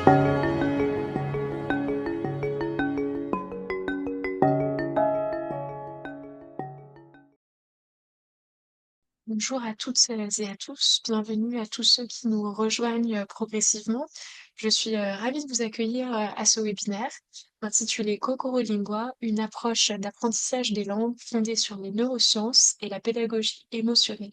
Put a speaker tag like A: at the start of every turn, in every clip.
A: Bonjour à toutes et à tous, bienvenue à tous ceux qui nous rejoignent progressivement. Je suis ravie de vous accueillir à ce webinaire intitulé Kokoro Lingua, une approche d'apprentissage des langues fondée sur les neurosciences et la pédagogie émotionnelle.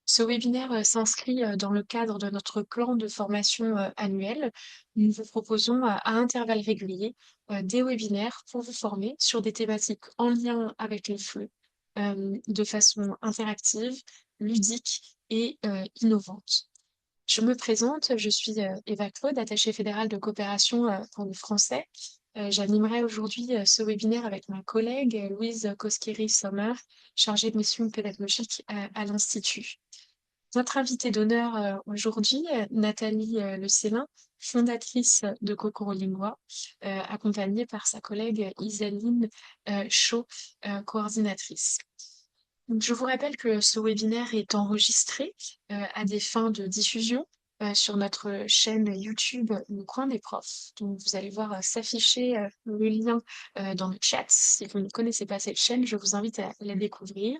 A: Ce webinaire s'inscrit dans le cadre de notre plan de formation annuel. Nous vous proposons à intervalles réguliers des webinaires pour vous former sur des thématiques en lien avec le FLE, de façon interactive, ludique et innovante. Je me présente, je suis Eva Claude, attachée fédérale de coopération pour le français. J'animerai aujourd'hui ce webinaire avec ma collègue Louise Koskiri-Sommer, chargée de mission pédagogique à l'Institut. Notre invitée d'honneur aujourd'hui, Nathalie Le Célin, fondatrice de Kokoro Lingua, accompagnée par sa collègue Isaline Chaud, coordinatrice. Donc, je vous rappelle que ce webinaire est enregistré à des fins de diffusion sur notre chaîne YouTube Le Coin des Profs. Donc, vous allez voir s'afficher le lien dans le chat. Si vous ne connaissez pas cette chaîne, je vous invite à la découvrir.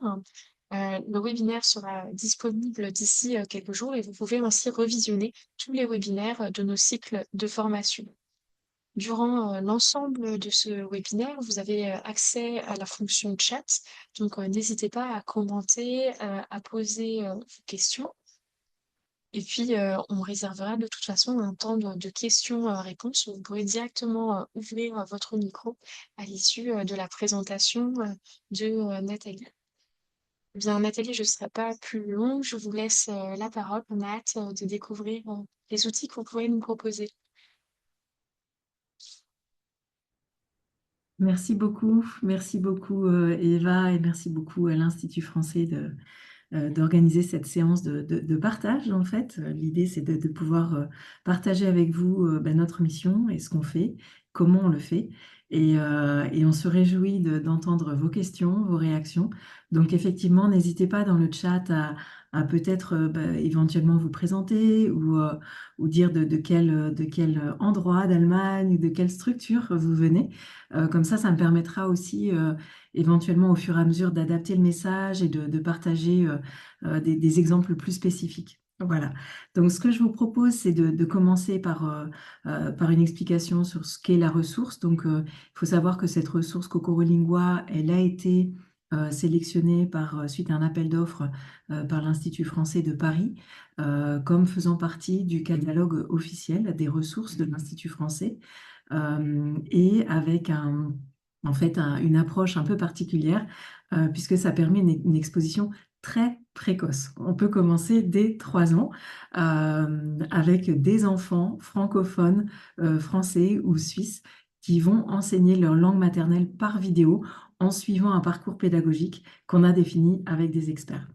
A: Le webinaire sera disponible d'ici quelques jours et vous pouvez ainsi revisionner tous les webinaires de nos cycles de formation. Durant l'ensemble de ce webinaire, vous avez accès à la fonction chat, donc n'hésitez pas à commenter, à poser vos questions. Et puis, on réservera de toute façon un temps de questions-réponses où vous pourrez directement ouvrir votre micro à l'issue de la présentation de Nathalie. Eh bien, Nathalie, je ne serai pas plus longue, je vous laisse la parole. On a hâte de découvrir les outils que vous pouvez nous proposer.
B: Merci beaucoup Eva et merci beaucoup à l'Institut français d'organiser cette séance de partage en fait. L'idée c'est de pouvoir partager avec vous notre mission et ce qu'on fait, comment on le fait. Et on se réjouit d'entendre vos questions, vos réactions. Donc effectivement, n'hésitez pas dans le chat à peut-être éventuellement vous présenter ou dire de quel endroit d'Allemagne ou de quelle structure vous venez. Comme ça me permettra aussi éventuellement au fur et à mesure d'adapter le message et de partager des exemples plus spécifiques. Voilà. Donc, ce que je vous propose, c'est de commencer par une explication sur ce qu'est la ressource. Donc, il faut savoir que cette ressource Kokoro Lingua, elle a été sélectionnée suite à un appel d'offres par l'Institut français de Paris, comme faisant partie du catalogue officiel des ressources de l'Institut français, et avec en fait une approche un peu particulière, puisque ça permet une exposition très précoce. On peut commencer dès 3 ans avec des enfants francophones, français ou suisses, qui vont enseigner leur langue maternelle par vidéo en suivant un parcours pédagogique qu'on a défini avec des experts.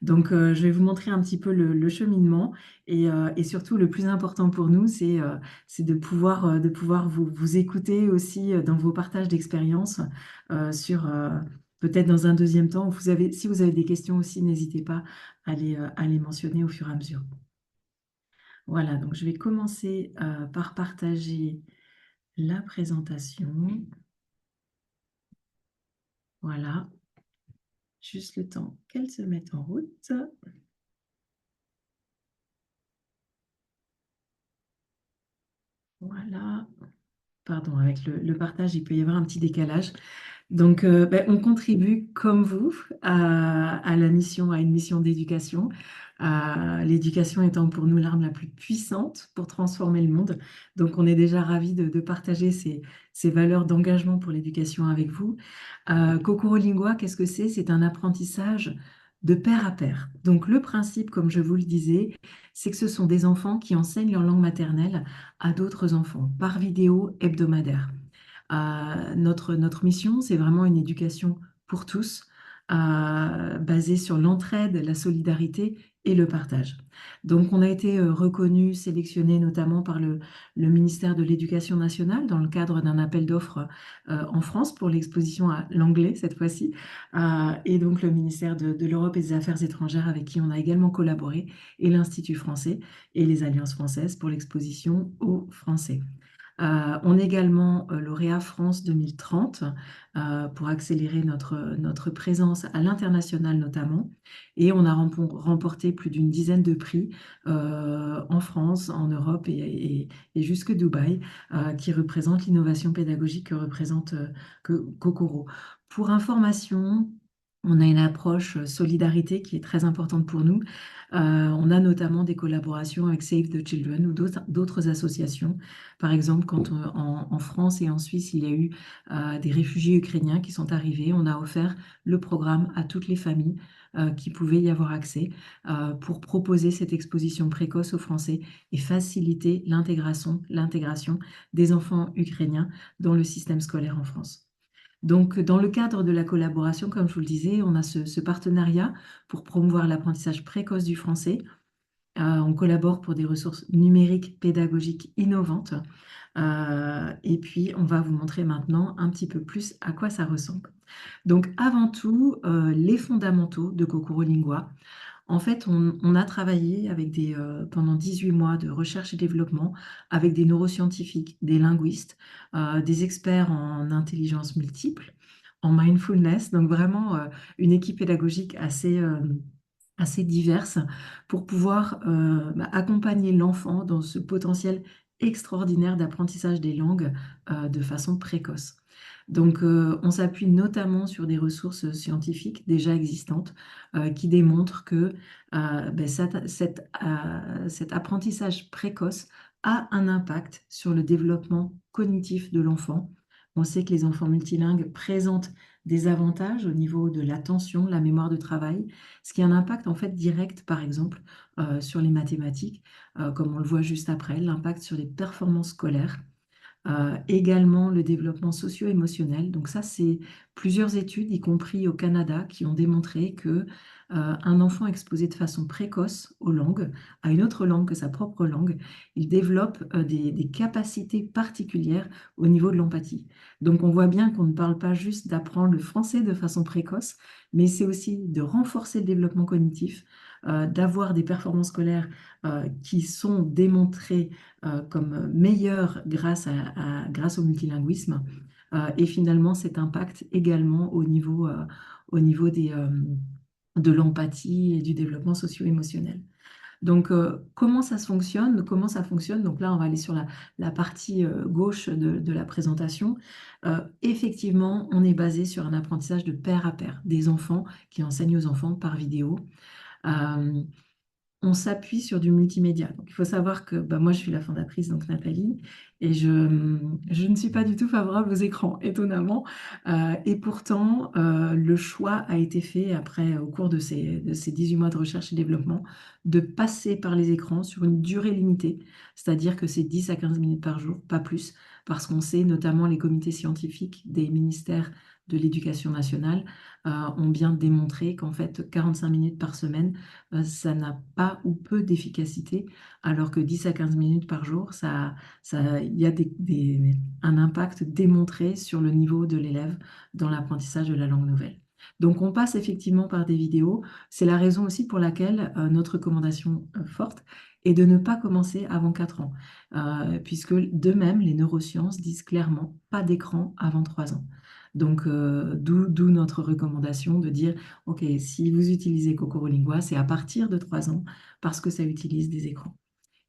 B: Donc, je vais vous montrer un petit peu le cheminement et surtout, le plus important pour nous, c'est de pouvoir vous écouter aussi dans vos partages d'expériences sur peut-être dans un deuxième temps. Si vous avez des questions aussi, n'hésitez pas à les mentionner au fur et à mesure. Voilà, donc je vais commencer par partager la présentation. Voilà, juste le temps qu'elle se mette en route. Voilà. Pardon, avec le partage, il peut y avoir un petit décalage. Donc, on contribue comme vous à une mission d'éducation. L'éducation étant pour nous l'arme la plus puissante pour transformer le monde. Donc, on est déjà ravis de partager ces valeurs d'engagement pour l'éducation avec vous. Kokoro Lingua, qu'est-ce que c'est? C'est un apprentissage de pair à pair. Donc, le principe, comme je vous le disais, c'est que ce sont des enfants qui enseignent leur langue maternelle à d'autres enfants par vidéo hebdomadaire. Notre mission, c'est vraiment une éducation pour tous, basée sur l'entraide, la solidarité et le partage. Donc, on a été reconnu, sélectionné notamment par le ministère de l'Éducation nationale dans le cadre d'un appel d'offres en France pour l'exposition à l'anglais cette fois-ci. Et donc, le ministère de l'Europe et des Affaires étrangères avec qui on a également collaboré et l'Institut français et les Alliances françaises pour l'exposition aux Français. On est également lauréat France 2030 pour accélérer notre présence à l'international notamment. Et on a remporté plus d'une dizaine de prix en France, en Europe et jusque Dubaï, qui représentent l'innovation pédagogique que représente Kokoro. Pour information, on a une approche solidarité qui est très importante pour nous. On a notamment des collaborations avec Save the Children ou d'autres associations. Par exemple, quand en France et en Suisse, il y a eu des réfugiés ukrainiens qui sont arrivés, on a offert le programme à toutes les familles qui pouvaient y avoir accès pour proposer cette exposition précoce aux Français et faciliter l'intégration des enfants ukrainiens dans le système scolaire en France. Donc, dans le cadre de la collaboration, comme je vous le disais, on a ce partenariat pour promouvoir l'apprentissage précoce du français. On collabore pour des ressources numériques pédagogiques innovantes. Et puis, on va vous montrer maintenant un petit peu plus à quoi ça ressemble. Donc, avant tout, les fondamentaux de Kokoro Lingua. En fait, on a travaillé pendant 18 mois de recherche et développement avec des neuroscientifiques, des linguistes, des experts en intelligence multiple, en mindfulness, donc vraiment une équipe pédagogique assez diverse pour pouvoir accompagner l'enfant dans ce potentiel extraordinaire d'apprentissage des langues de façon précoce. Donc, on s'appuie notamment sur des ressources scientifiques déjà existantes qui démontrent que cet apprentissage précoce a un impact sur le développement cognitif de l'enfant. On sait que les enfants multilingues présentent des avantages au niveau de l'attention, la mémoire de travail, ce qui a un impact en fait direct, par exemple, sur les mathématiques, comme on le voit juste après, l'impact sur les performances scolaires. Également le développement socio-émotionnel. Donc ça, c'est plusieurs études, y compris au Canada, qui ont démontré que un enfant exposé de façon précoce aux langues, à une autre langue que sa propre langue, il développe des capacités particulières au niveau de l'empathie. Donc on voit bien qu'on ne parle pas juste d'apprendre le français de façon précoce, mais c'est aussi de renforcer le développement cognitif, d'avoir des performances scolaires qui sont démontrées comme meilleure grâce au multilinguisme. Et finalement, cet impact également au niveau de l'empathie et du développement socio-émotionnel. Donc, comment ça fonctionne? Comment ça fonctionne? Donc là, on va aller sur la partie gauche de la présentation. Effectivement, on est basé sur un apprentissage de pair à pair, des enfants qui enseignent aux enfants par vidéo. Euh, on s'appuie sur du multimédia. Donc, il faut savoir que moi, je suis la fondatrice, donc Nathalie, et je ne suis pas du tout favorable aux écrans, étonnamment. Et pourtant, le choix a été fait après, au cours de ces 18 mois de recherche et développement, de passer par les écrans sur une durée limitée, c'est-à-dire que c'est 10 à 15 minutes par jour, pas plus, parce qu'on sait, notamment les comités scientifiques des ministères de l'Éducation nationale, ont bien démontré qu'en fait, 45 minutes par semaine, ça n'a pas ou peu d'efficacité, alors que 10 à 15 minutes par jour, il y a un impact démontré sur le niveau de l'élève dans l'apprentissage de la langue nouvelle. Donc, on passe effectivement par des vidéos. C'est la raison aussi pour laquelle notre recommandation forte est de ne pas commencer avant 4 ans, puisque de même, les neurosciences disent clairement pas d'écran avant 3 ans. Donc, d'où notre recommandation de dire OK, si vous utilisez Kokoro Lingua, c'est à partir de 3 ans parce que ça utilise des écrans.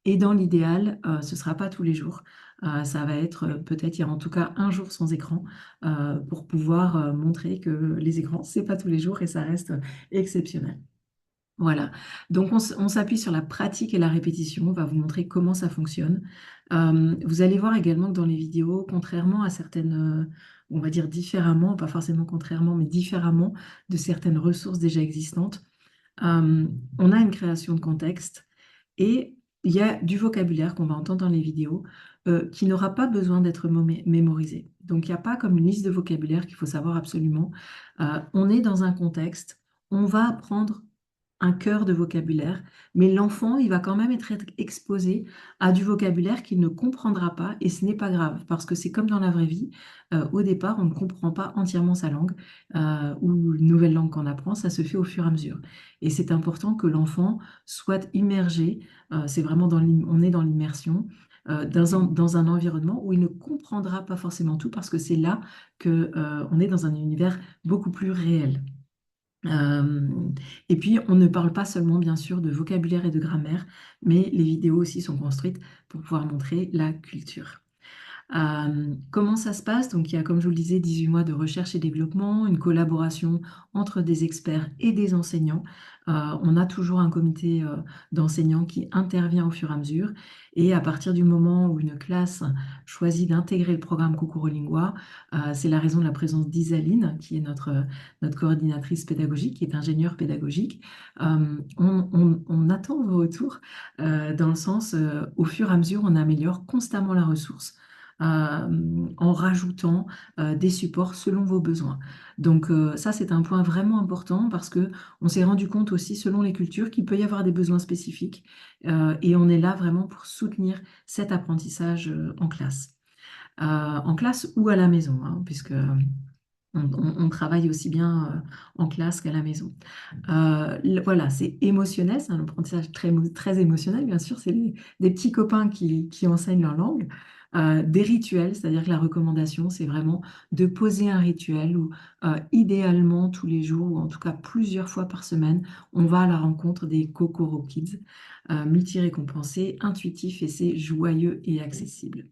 B: Et dans l'idéal, ce ne sera pas tous les jours. Ça va être peut-être, il y a en tout cas un jour sans écran pour pouvoir montrer que les écrans, c'est pas tous les jours et ça reste exceptionnel. Voilà, donc on s'appuie sur la pratique et la répétition, on va vous montrer comment ça fonctionne. Vous allez voir également que dans les vidéos, contrairement à certaines, on va dire différemment, pas forcément contrairement, mais différemment de certaines ressources déjà existantes, on a une création de contexte et il y a du vocabulaire qu'on va entendre dans les vidéos qui n'aura pas besoin d'être mémorisé. Donc il n'y a pas comme une liste de vocabulaire qu'il faut savoir absolument. On est dans un contexte, on va apprendre un cœur de vocabulaire, mais l'enfant, il va quand même être exposé à du vocabulaire qu'il ne comprendra pas, et ce n'est pas grave, parce que c'est comme dans la vraie vie. Au départ, on ne comprend pas entièrement sa langue, ou une nouvelle langue qu'on apprend, ça se fait au fur et à mesure. Et c'est important que l'enfant soit immergé, c'est vraiment on est dans l'immersion, dans un environnement où il ne comprendra pas forcément tout, parce que c'est là que, on est dans un univers beaucoup plus réel. Euh, et puis, on ne parle pas seulement, bien sûr, de vocabulaire et de grammaire, mais les vidéos aussi sont construites pour pouvoir montrer la culture. Comment ça se passe? Donc, il y a, comme je vous le disais, 18 mois de recherche et développement, une collaboration entre des experts et des enseignants. On a toujours un comité d'enseignants qui intervient au fur et à mesure. Et à partir du moment où une classe choisit d'intégrer le programme Kokoro Lingua, c'est la raison de la présence d'Isaline, qui est notre coordinatrice pédagogique, qui est ingénieure pédagogique. On attend vos retours dans le sens, au fur et à mesure, on améliore constamment la ressource en rajoutant des supports selon vos besoins. Donc ça, c'est un point vraiment important parce que on s'est rendu compte aussi, selon les cultures, qu'il peut y avoir des besoins spécifiques, et on est là vraiment pour soutenir cet apprentissage en classe ou à la maison, hein, puisque on travaille aussi bien en classe qu'à la maison. Voilà, c'est émotionnel, c'est un apprentissage très émotionnel, bien sûr. C'est des petits copains qui enseignent leur langue. Des rituels, c'est-à-dire que la recommandation, c'est vraiment de poser un rituel où, idéalement, tous les jours, ou en tout cas plusieurs fois par semaine, on va à la rencontre des Kokoro Kids, multi-récompensés, intuitifs, et c'est joyeux et accessible.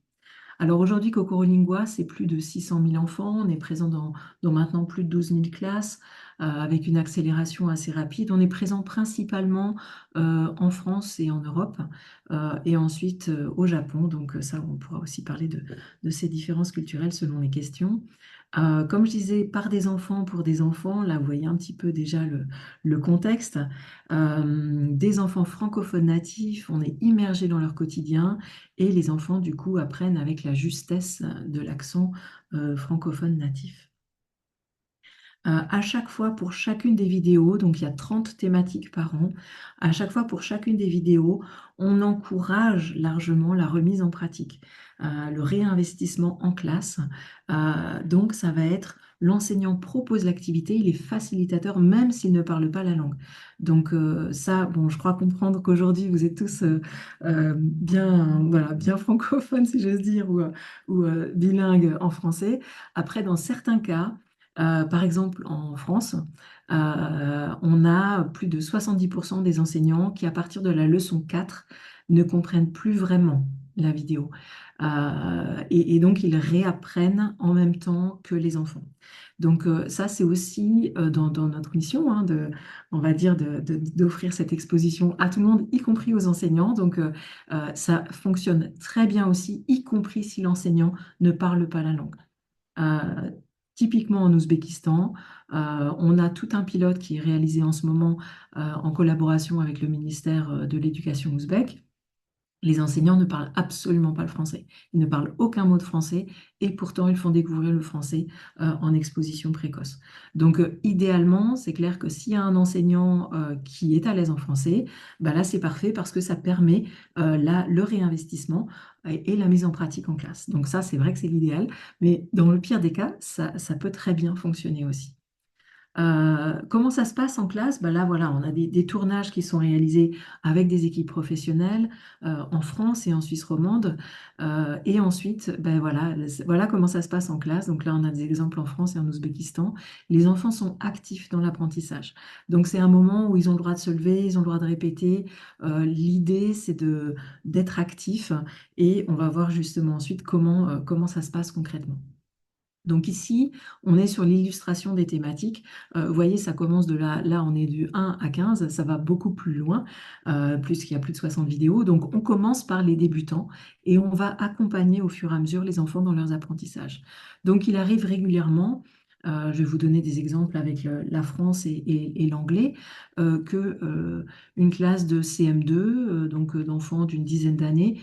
B: Alors aujourd'hui, Kokoro Lingua, c'est plus de 600 000 enfants. On est présent dans maintenant plus de 12 000 classes, avec une accélération assez rapide. On est présent principalement en France et en Europe, et ensuite au Japon. Donc ça, on pourra aussi parler de ces différences culturelles selon les questions. Comme je disais, par des enfants pour des enfants, là vous voyez un petit peu déjà le contexte. Des enfants francophones natifs, on est immergé dans leur quotidien, et les enfants, du coup, apprennent avec la justesse de l'accent francophone natif. À chaque fois, pour chacune des vidéos, donc il y a 30 thématiques par an, à chaque fois pour chacune des vidéos, on encourage largement la remise en pratique, le réinvestissement en classe. Donc ça va être, l'enseignant propose l'activité, il est facilitateur même s'il ne parle pas la langue. Donc ça, bon, je crois comprendre qu'aujourd'hui vous êtes tous bien, voilà, bien francophones, si j'ose dire, ou bilingues en français. Après, dans certains cas, par exemple, en France, on a plus de 70% des enseignants qui, à partir de la leçon 4, ne comprennent plus vraiment la vidéo. Et donc, ils réapprennent en même temps que les enfants. Donc, ça, c'est aussi dans notre mission, hein, on va dire, d'offrir cette exposition à tout le monde, y compris aux enseignants. Donc, ça fonctionne très bien aussi, y compris si l'enseignant ne parle pas la langue. Euh, Typiquement en Ouzbékistan, on a tout un pilote qui est réalisé en ce moment en collaboration avec le ministère de l'Éducation ouzbek. Les enseignants ne parlent absolument pas le français. Ils ne parlent aucun mot de français, et pourtant ils font découvrir le français en exposition précoce. Donc idéalement, c'est clair que s'il y a un enseignant qui est à l'aise en français, bah là c'est parfait parce que ça permet le réinvestissement et la mise en pratique en classe. Donc ça, c'est vrai que c'est l'idéal, mais dans le pire des cas, ça peut très bien fonctionner aussi. Comment ça se passe en classe? Ben là, voilà, on a des tournages qui sont réalisés avec des équipes professionnelles en France et en Suisse romande. Et ensuite, ben voilà, voilà comment ça se passe en classe. Donc là, on a des exemples en France et en Ouzbékistan. Les enfants sont actifs dans l'apprentissage. Donc c'est un moment où ils ont le droit de se lever, ils ont le droit de répéter. L'idée, c'est d'être actifs, et on va voir justement ensuite comment ça se passe concrètement. Donc ici, on est sur l'illustration des thématiques. Vous voyez, ça commence de là, on est du 1 à 15, ça va beaucoup plus loin, puisqu'il y a plus de 60 vidéos. Donc on commence par les débutants et on va accompagner au fur et à mesure les enfants dans leurs apprentissages. Donc il arrive régulièrement, je vais vous donner des exemples avec la France et l'anglais, que une classe de CM2, donc d'enfants d'une dizaine d'années,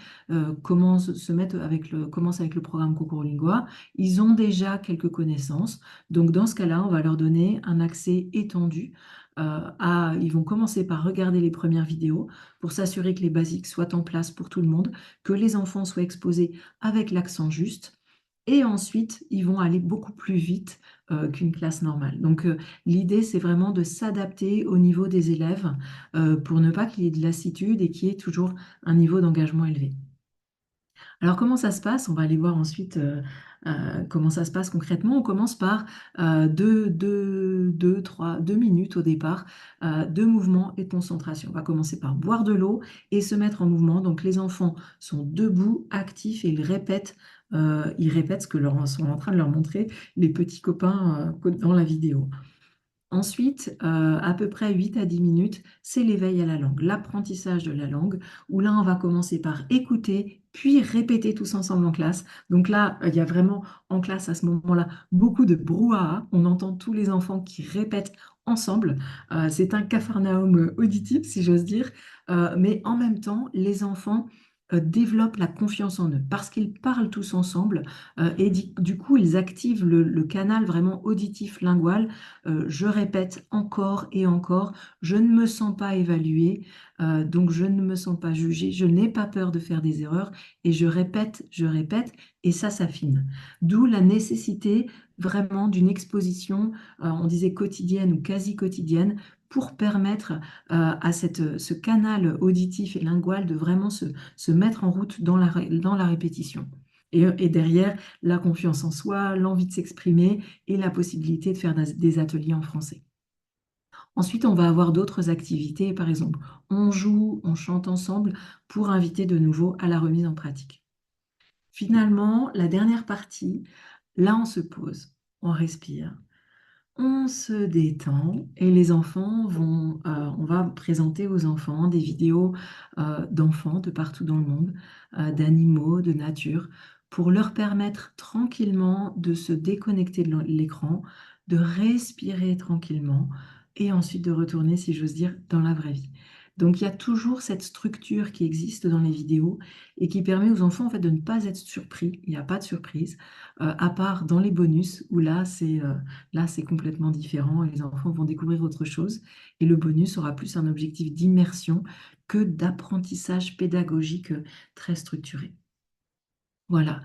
B: commence avec le programme Kokoro Lingua. Ils ont déjà quelques connaissances. Donc, dans ce cas-là, on va leur donner un accès étendu ils vont commencer par regarder les premières vidéos pour s'assurer que les basiques soient en place pour tout le monde, que les enfants soient exposés avec l'accent juste. Et ensuite, ils vont aller beaucoup plus vite qu'une classe normale. Donc, l'idée, c'est vraiment de s'adapter au niveau des élèves pour ne pas qu'il y ait de lassitude et qu'il y ait toujours un niveau d'engagement élevé. Alors, comment ça se passe? On va aller voir ensuite comment ça se passe concrètement. On commence par 2 minutes au départ de mouvement et de concentration. On va commencer par boire de l'eau et se mettre en mouvement. Donc, les enfants sont debout, actifs et ils répètent ce que leur sont en train de leur montrer les petits copains dans la vidéo. Ensuite, à peu près 8 à 10 minutes, c'est l'éveil à la langue, l'apprentissage de la langue, où là, on va commencer par écouter, puis répéter tous ensemble en classe. Donc là, il y a vraiment en classe à ce moment-là beaucoup de brouhaha. On entend tous les enfants qui répètent ensemble. C'est un capharnaüm auditif, si j'ose dire. Mais en même temps, les enfants développent la confiance en eux parce qu'ils parlent tous ensemble et du coup, ils activent le canal vraiment auditif lingual. Je répète encore et encore, je ne me sens pas évaluée, donc je ne me sens pas jugée, je n'ai pas peur de faire des erreurs et je répète, et ça s'affine. D'où la nécessité vraiment d'une exposition, on disait quotidienne ou quasi quotidienne, pour permettre ce canal auditif et lingual de vraiment se mettre en route dans la répétition. Et derrière, la confiance en soi, l'envie de s'exprimer et la possibilité de faire des ateliers en français. Ensuite, on va avoir d'autres activités. Par exemple, on joue, on chante ensemble pour inviter de nouveau à la remise en pratique. Finalement, la dernière partie, là, on se pose, on respire, on se détend et les enfants on va présenter aux enfants des vidéos d'enfants de partout dans le monde, d'animaux, de nature, pour leur permettre tranquillement de se déconnecter de l'écran, de respirer tranquillement et ensuite de retourner, si j'ose dire, dans la vraie vie. Donc il y a toujours cette structure qui existe dans les vidéos et qui permet aux enfants en fait de ne pas être surpris. Il n'y a pas de surprise, à part dans les bonus où là, c'est complètement différent et les enfants vont découvrir autre chose. Et le bonus aura plus un objectif d'immersion que d'apprentissage pédagogique très structuré. Voilà.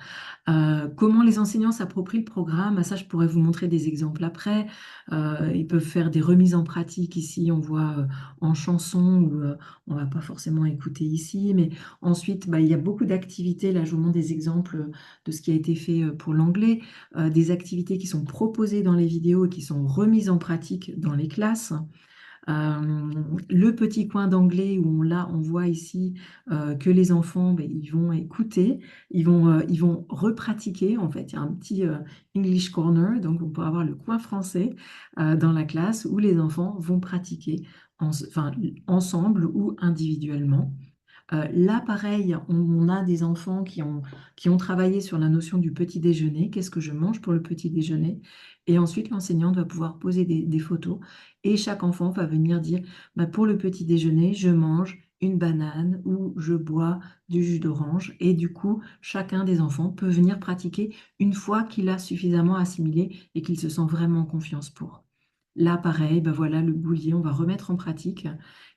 B: Comment les enseignants s'approprient le programme? Ça, je pourrais vous montrer des exemples après. Ils peuvent faire des remises en pratique. Ici, on voit en chanson, ou on va pas forcément écouter ici, mais ensuite, bah, il y a beaucoup d'activités. Là, je vous montre des exemples de ce qui a été fait pour l'anglais, des activités qui sont proposées dans les vidéos et qui sont remises en pratique dans les classes. Le petit coin d'anglais où là, on voit ici que les enfants, ben, ils vont écouter, ils vont repratiquer. En fait, il y a un petit English Corner, donc on peut avoir le coin français dans la classe où les enfants vont pratiquer enfin, ensemble ou individuellement. Là, pareil, on a des enfants qui ont travaillé sur la notion du petit déjeuner. Qu'est-ce que je mange pour le petit déjeuner? Et ensuite, l'enseignante va pouvoir poser des photos et chaque enfant va venir dire, bah, pour le petit déjeuner, je mange une banane ou je bois du jus d'orange. Et du coup, chacun des enfants peut venir pratiquer une fois qu'il a suffisamment assimilé et qu'il se sent vraiment en confiance pour. Là, pareil, ben voilà, le boulier, on va remettre en pratique.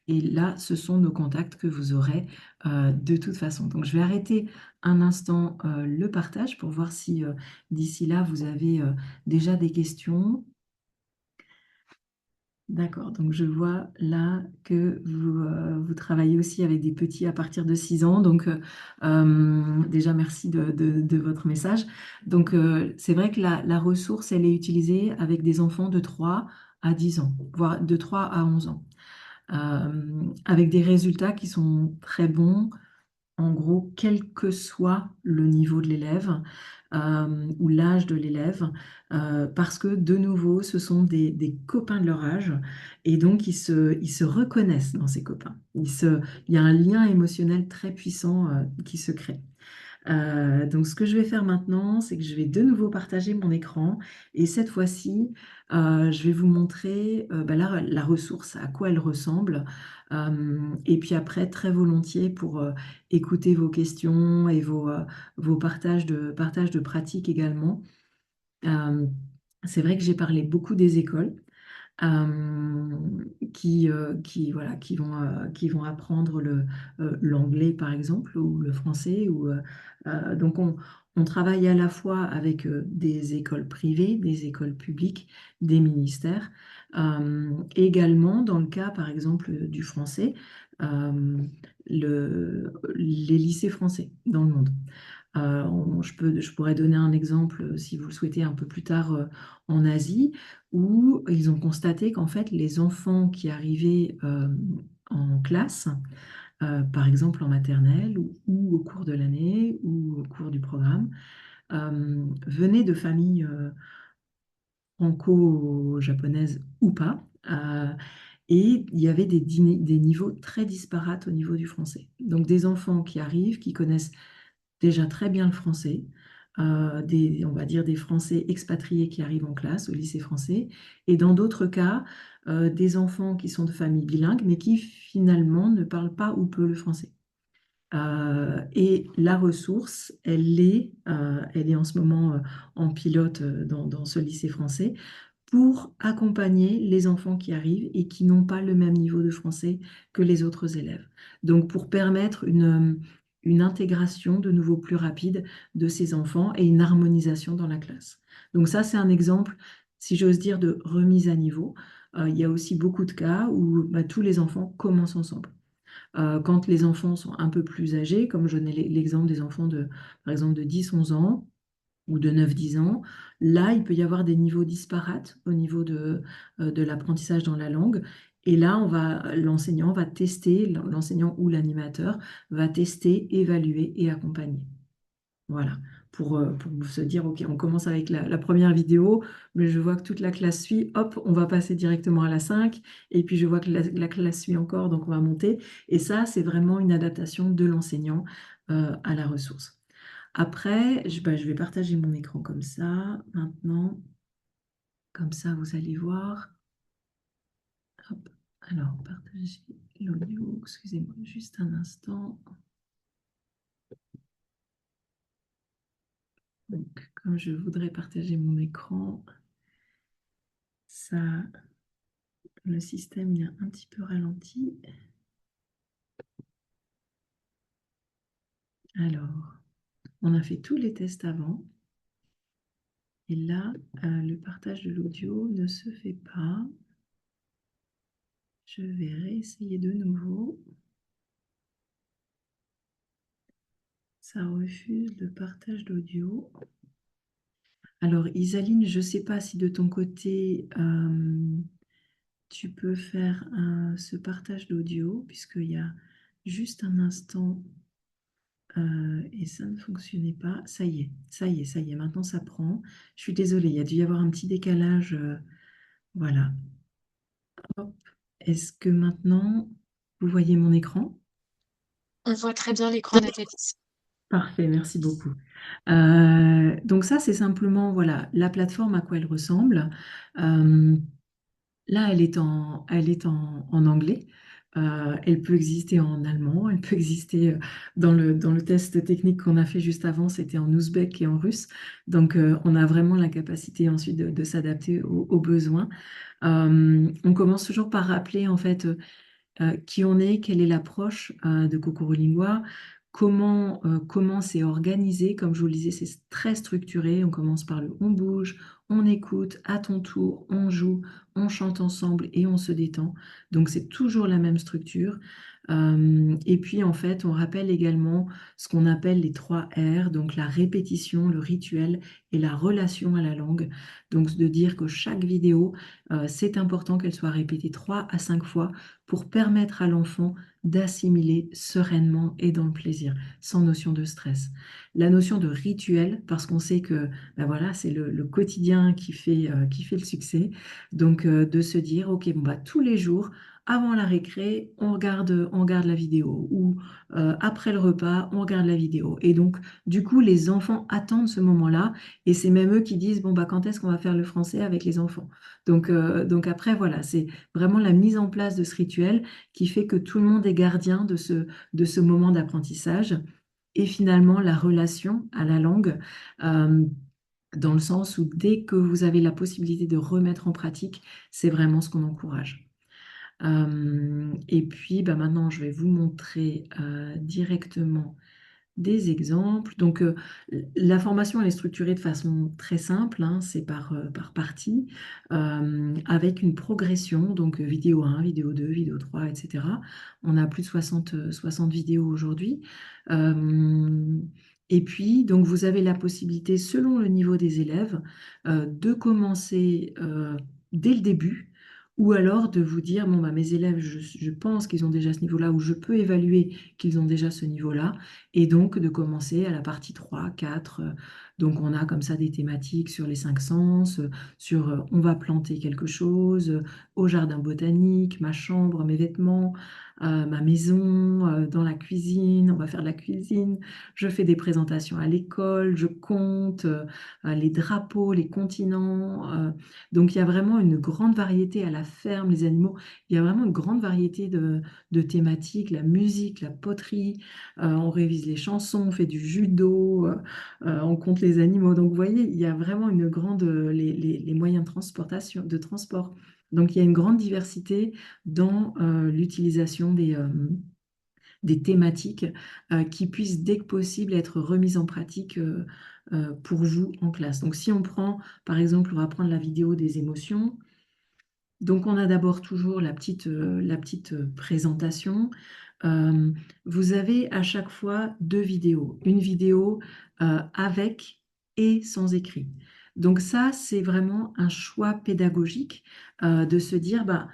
B: Et là, ce sont nos contacts que vous aurez de toute façon. Donc, je vais arrêter un instant le partage pour voir si d'ici là, vous avez déjà des questions. D'accord, donc je vois là que vous travaillez aussi avec des petits à partir de 6 ans. Donc, déjà, merci de votre message. Donc, c'est vrai que la ressource, elle est utilisée avec des enfants de 3 à 10 ans, voire de 3 à 11 ans, avec des résultats qui sont très bons en gros, quel que soit le niveau de l'élève ou l'âge de l'élève, parce que de nouveau, ce sont des copains de leur âge, et donc ils se reconnaissent dans ces copains. Il y a un lien émotionnel très puissant qui se crée. Donc, ce que je vais faire maintenant, c'est que je vais de nouveau partager mon écran et cette fois-ci, je vais vous montrer bah, la ressource, à quoi elle ressemble. Et puis après, très volontiers pour écouter vos questions et vos partages de pratiques également. Euh, c'est vrai que j'ai parlé beaucoup des écoles. euh, voilà, qui vont apprendre l'anglais, par exemple, ou le français. Donc, on travaille à la fois avec des écoles privées, des écoles publiques, des ministères. Également, dans le cas, par exemple, du français, euh, les lycées français dans le monde. Je pourrais donner un exemple, si vous le souhaitez, un peu plus tard en Asie, où ils ont constaté qu'en fait, les enfants qui arrivaient en classe, par exemple en maternelle ou au cours de l'année ou au cours du programme, venaient de familles franco-japonaises ou pas. Et il y avait des niveaux très disparates au niveau du français. Donc des enfants qui arrivent, qui connaissent déjà très bien le français, on va dire des Français expatriés qui arrivent en classe au lycée français, et dans d'autres cas, des enfants qui sont de familles bilingues, mais qui finalement ne parlent pas ou peu le français. Et la ressource, elle est en ce moment en pilote dans ce lycée français pour accompagner les enfants qui arrivent et qui n'ont pas le même niveau de français que les autres élèves. Donc pour permettre une intégration de nouveau plus rapide de ces enfants et une harmonisation dans la classe. Donc ça, c'est un exemple, si j'ose dire, de remise à niveau. Il y a aussi beaucoup de cas où tous les enfants commencent ensemble. Quand les enfants sont un peu plus âgés, comme je donnais l'exemple des enfants par exemple, de 10-11 ans ou de 9-10 ans, là, il peut y avoir des niveaux disparates au niveau de l'apprentissage dans la langue. Et là, l'enseignant va tester, l'enseignant ou l'animateur va tester, évaluer et accompagner. Voilà, pour se dire, OK, on commence avec la première vidéo, mais je vois que toute la classe suit, hop, on va passer directement à la 5, et puis je vois que la classe suit encore, donc on va monter. Et ça, c'est vraiment une adaptation de l'enseignant à la ressource. Après, je vais partager mon écran comme ça, maintenant. Comme ça, vous allez voir. Hop. Alors, partager l'audio, excusez-moi juste un instant. Donc, comme je voudrais partager mon écran, ça, le système il a un petit peu ralenti. Alors, on a fait tous les tests avant. Et là, le partage de l'audio ne se fait pas. Je vais réessayer de nouveau. Ça refuse le partage d'audio. Alors, Isaline, je ne sais pas si de ton côté, tu peux faire ce partage d'audio, puisqu'il y a juste un instant et ça ne fonctionnait pas. Ça y est, ça y est, ça y est, maintenant ça prend. Je suis désolée, il y a dû y avoir un petit décalage. Voilà. Hop. Est-ce que maintenant, vous voyez mon écran?
A: On voit très bien l'écran, Nathalie.
B: Parfait, merci beaucoup. Donc ça, c'est simplement voilà, la plateforme à quoi elle ressemble. Euh, Là, elle est en anglais. Elle peut exister en allemand, elle peut exister dans le test technique qu'on a fait juste avant, c'était en ouzbek et en russe. Donc, on a vraiment la capacité ensuite de s'adapter aux besoins. On commence toujours par rappeler en fait qui on est, quelle est l'approche de Kokoro Lingua, comment c'est organisé. Comme je vous le disais, c'est très structuré. On commence par le on bouge, on écoute, à ton tour, on joue, on chante ensemble et on se détend. Donc c'est toujours la même structure. Et puis en fait, on rappelle également ce qu'on appelle les 3 R, donc la répétition, le rituel et la relation à la langue. Donc de dire que chaque vidéo, c'est important qu'elle soit répétée 3 à 5 fois pour permettre à l'enfant d'assimiler sereinement et dans le plaisir, sans notion de stress. La notion de rituel, parce qu'on sait que ben voilà, c'est le quotidien qui fait le succès. Donc de se dire, OK, bon, bah, tous les jours, avant la récré, on regarde la vidéo, ou après le repas, on regarde la vidéo. Et donc, du coup, les enfants attendent ce moment-là, et c'est même eux qui disent, bon, bah, quand est-ce qu'on va faire le français avec les enfants? Donc après, voilà, c'est vraiment la mise en place de ce rituel qui fait que tout le monde est gardien de ce moment d'apprentissage. Et finalement, la relation à la langue. euh, dans le sens où dès que vous avez la possibilité de remettre en pratique, c'est vraiment ce qu'on encourage. Et puis, bah, maintenant, je vais vous montrer directement des exemples. Donc, la formation, elle est structurée de façon très simple, hein, c'est par partie, avec une progression, donc vidéo 1, vidéo 2, vidéo 3, etc. On a plus de 60 vidéos aujourd'hui. Et puis, donc, vous avez la possibilité, selon le niveau des élèves, de commencer dès le début, ou alors de vous dire, bon, bah, mes élèves, je pense qu'ils ont déjà ce niveau-là, ou je peux évaluer qu'ils ont déjà ce niveau-là, et donc de commencer à la partie 3, 4. Donc on a comme ça des thématiques sur les cinq sens, sur on va planter quelque chose, au jardin botanique, ma chambre, mes vêtements, ma maison, dans la cuisine, on va faire de la cuisine, je fais des présentations à l'école, je compte les drapeaux, les continents. Donc il y a vraiment une grande variété à la ferme, les animaux, il y a vraiment une grande variété de thématiques, la musique, la poterie. On révise les chansons, on fait du judo, on compte les animaux. Donc, vous voyez, il y a vraiment une grande, les moyens de transportation, de transport. Donc, il y a une grande diversité dans l'utilisation des thématiques qui puissent, dès que possible, être remises en pratique pour vous en classe. Donc, si on prend, par exemple, on va prendre la vidéo des émotions. Donc, on a d'abord toujours la petite présentation. Euh, Vous avez à chaque fois deux vidéos. Une vidéo avec et sans écrit. Donc ça, c'est vraiment un choix pédagogique de se dire, bah,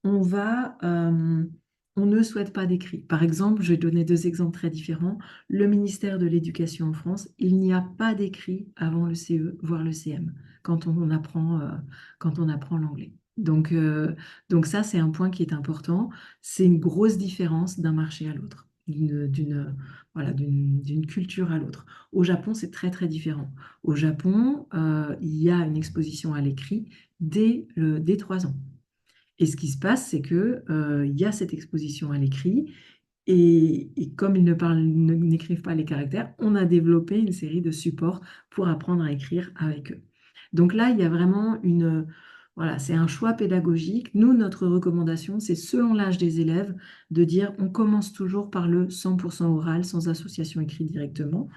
B: on va, on ne souhaite pas d'écrit. Par exemple, je vais donner deux exemples très différents. Le ministère de l'Éducation en France, il n'y a pas d'écrit avant le CE, voire le CM, quand on apprend l'anglais. Donc ça, c'est un point qui est important. C'est une grosse différence d'un marché à l'autre, voilà, d'une culture à l'autre. Au Japon, c'est très, très différent. Au Japon, il y a une exposition à l'écrit dès 3 ans. Et ce qui se passe, c'est que, il y a cette exposition à l'écrit et comme ils n'écrivent pas les caractères, on a développé une série de supports pour apprendre à écrire avec eux. Donc là, il y a vraiment voilà, c'est un choix pédagogique. Nous, notre recommandation, c'est selon l'âge des élèves de dire on commence toujours par le 100% oral, sans association écrite directement.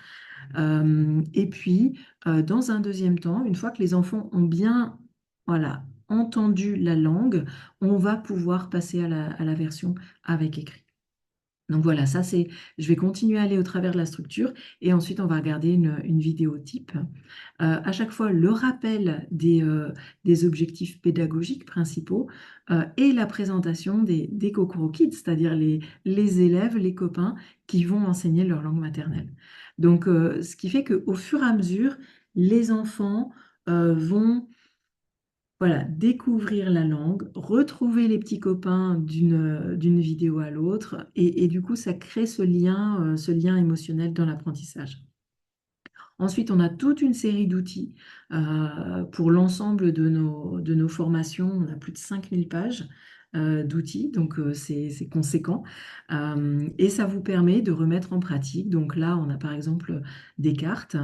B: Et puis, dans un deuxième temps, une fois que les enfants ont bien, voilà, entendu la langue, on va pouvoir passer à la version avec écrit. Donc voilà, je vais continuer à aller au travers de la structure et ensuite on va regarder une vidéo type. À chaque fois, le rappel des objectifs pédagogiques principaux et la présentation des Kokoro Kids, c'est-à-dire les élèves, les copains qui vont enseigner leur langue maternelle. Donc, ce qui fait qu'au fur et à mesure, les enfants vont voilà, découvrir la langue, retrouver les petits copains d'une vidéo à l'autre, et du coup, ça crée ce lien émotionnel dans l'apprentissage. Ensuite, on a toute une série d'outils pour l'ensemble de nos formations. On a plus de 5000 pages d'outils, donc c'est conséquent. Et ça vous permet de remettre en pratique. Donc là, on a par exemple des cartes.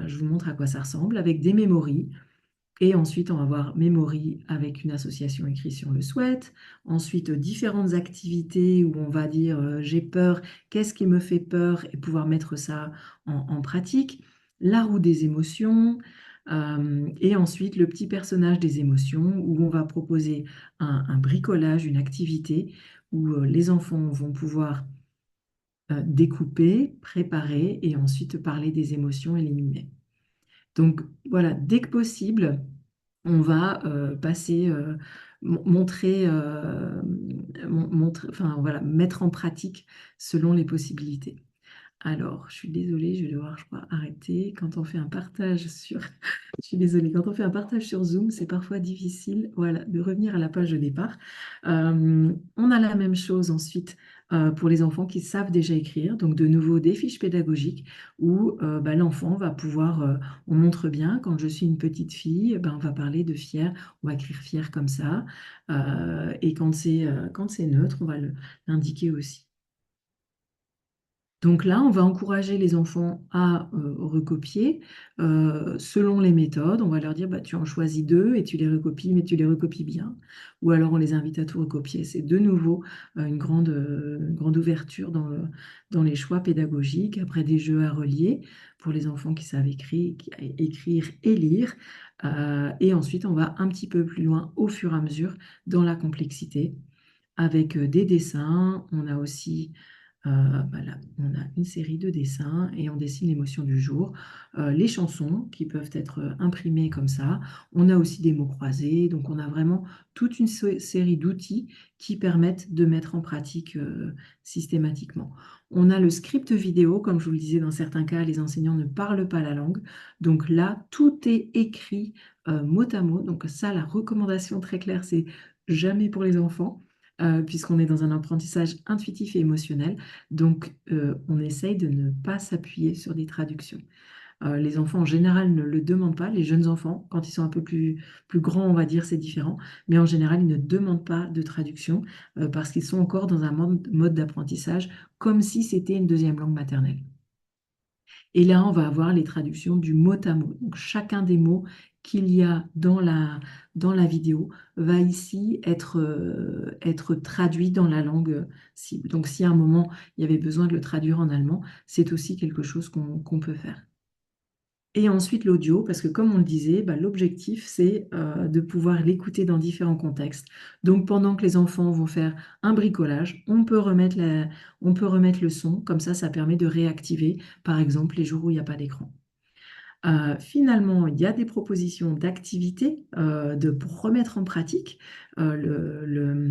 B: Je vous montre à quoi ça ressemble, avec des mémories. Et ensuite, on va voir Memory avec une association écrite si on le souhaite. Ensuite, différentes activités où on va dire j'ai peur, qu'est-ce qui me fait peur et pouvoir mettre ça en pratique. La roue des émotions. Et ensuite, le petit personnage des émotions où on va proposer un bricolage, une activité où les enfants vont pouvoir découper, préparer et ensuite parler des émotions et les mimer. Donc voilà, dès que possible, on va passer, montrer, enfin voilà, mettre en pratique selon les possibilités. Alors, je suis désolée, je vais devoir, je crois, arrêter. Quand on fait un partage sur... Je suis désolée, quand on fait un partage sur Zoom, c'est parfois difficile, voilà, de revenir à la page de départ. On a la même chose ensuite pour les enfants qui savent déjà écrire, donc de nouveau des fiches pédagogiques où bah, l'enfant va pouvoir, on montre bien, quand je suis une petite fille, ben, on va parler de fier, on va écrire fier comme ça, et quand c'est neutre, on va l'indiquer aussi. Donc là, on va encourager les enfants à recopier selon les méthodes. On va leur dire, bah, tu en choisis deux et tu les recopies, mais tu les recopies bien. Ou alors on les invite à tout recopier. C'est de nouveau une grande ouverture dans les choix pédagogiques. Après des jeux à relier pour les enfants qui savent écrire et lire. Et ensuite, on va un petit peu plus loin au fur et à mesure dans la complexité avec des dessins. On a aussi voilà, on a une série de dessins et on dessine l'émotion du jour. Les chansons qui peuvent être imprimées comme ça. On a aussi des mots croisés. Donc, on a vraiment toute une série d'outils qui permettent de mettre en pratique systématiquement. On a le script vidéo. Comme je vous le disais, dans certains cas, les enseignants ne parlent pas la langue. Donc là, tout est écrit mot à mot. Donc ça, la recommandation très claire, c'est jamais pour les enfants. Puisqu'on est dans un apprentissage intuitif et émotionnel. Donc, on essaye de ne pas s'appuyer sur des traductions. Les enfants, en général, ne le demandent pas. Les jeunes enfants, quand ils sont un peu plus grands, on va dire, c'est différent. Mais en général, ils ne demandent pas de traduction parce qu'ils sont encore dans un mode d'apprentissage comme si c'était une deuxième langue maternelle. Et là, on va avoir les traductions du mot à mot. Donc, chacun des mots qu'il y a dans la vidéo va ici être traduit dans la langue cible. Donc, si à un moment, il y avait besoin de le traduire en allemand, c'est aussi quelque chose qu'on peut faire. Et ensuite, l'audio, parce que comme on le disait, bah, l'objectif, c'est de pouvoir l'écouter dans différents contextes. Donc, pendant que les enfants vont faire un bricolage, on peut remettre le son. Comme ça permet de réactiver, par exemple, les jours où il n'y a pas d'écran. Finalement, il y a des propositions d'activités pour remettre en pratique ce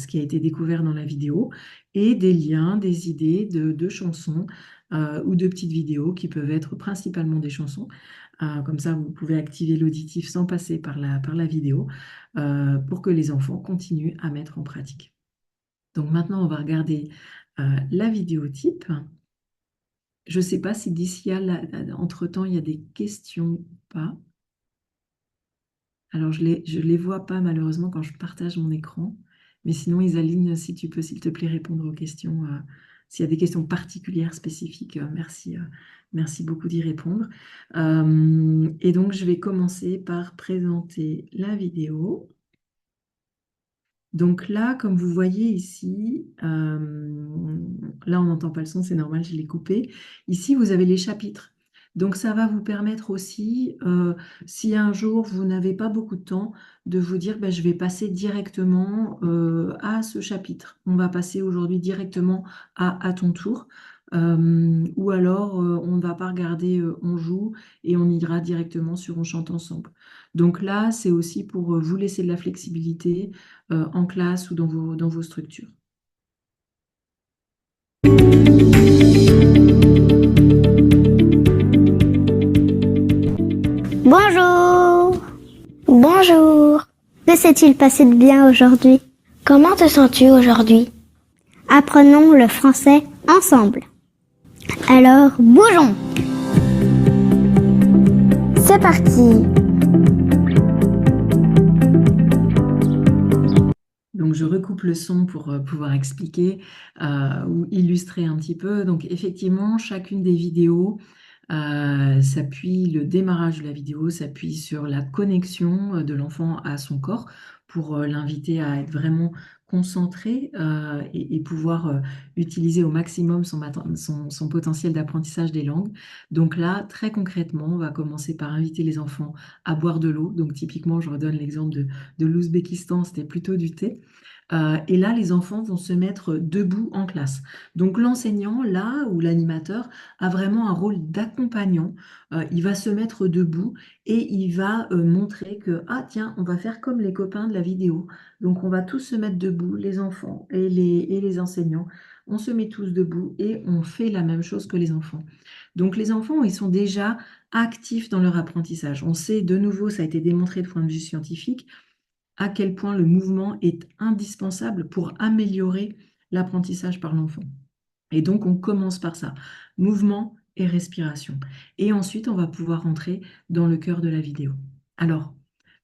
B: qui a été découvert dans la vidéo et des liens, des idées de chansons ou de petites vidéos qui peuvent être principalement des chansons. Comme ça, vous pouvez activer l'auditif sans passer par la vidéo pour que les enfants continuent à mettre en pratique. Donc maintenant, on va regarder la vidéo type. Je ne sais pas si d'ici là, entre-temps, il y a des questions ou pas. Alors, je les vois pas malheureusement quand je partage mon écran. Mais sinon, Isaline, si tu peux, s'il te plaît, répondre aux questions. S'il y a des questions particulières, spécifiques, merci, merci beaucoup d'y répondre. Et donc, je vais commencer par présenter la vidéo. Donc là, comme vous voyez ici, là on n'entend pas le son, c'est normal, je l'ai coupé. Ici, vous avez les chapitres. Donc ça va vous permettre aussi, si un jour vous n'avez pas beaucoup de temps, de vous dire, ben, je vais passer directement à ce chapitre. On va passer aujourd'hui directement à ton tour. Ou alors, on ne va pas regarder, on joue et on ira directement sur on chante ensemble. Donc là, c'est aussi pour vous laisser de la flexibilité en classe ou dans vos structures.
C: Bonjour. Bonjour. Que s'est-il passé de bien aujourd'hui? Comment te sens-tu aujourd'hui? Apprenons le français ensemble. Alors, bougeons. C'est parti.
B: Donc, je recoupe le son pour pouvoir expliquer ou illustrer un petit peu. Donc, effectivement, chacune des vidéos le démarrage de la vidéo s'appuie sur la connexion de l'enfant à son corps pour l'inviter à être vraiment concentré et pouvoir utiliser au maximum son potentiel d'apprentissage des langues. Donc là, très concrètement, on va commencer par inviter les enfants à boire de l'eau. Donc typiquement, je redonne l'exemple de l'Ouzbékistan, c'était plutôt du thé. Et là, les enfants vont se mettre debout en classe. Donc l'enseignant, là, ou l'animateur, a vraiment un rôle d'accompagnant. Il va se mettre debout et il va montrer que, ah tiens, on va faire comme les copains de la vidéo. Donc on va tous se mettre debout, les enfants et les enseignants. On se met tous debout et on fait la même chose que les enfants. Donc les enfants, ils sont déjà actifs dans leur apprentissage. On sait, de nouveau, ça a été démontré de point de vue scientifique, à quel point le mouvement est indispensable pour améliorer l'apprentissage par l'enfant. Et donc, on commence par ça, mouvement et respiration. Et ensuite, on va pouvoir rentrer dans le cœur de la vidéo. Alors,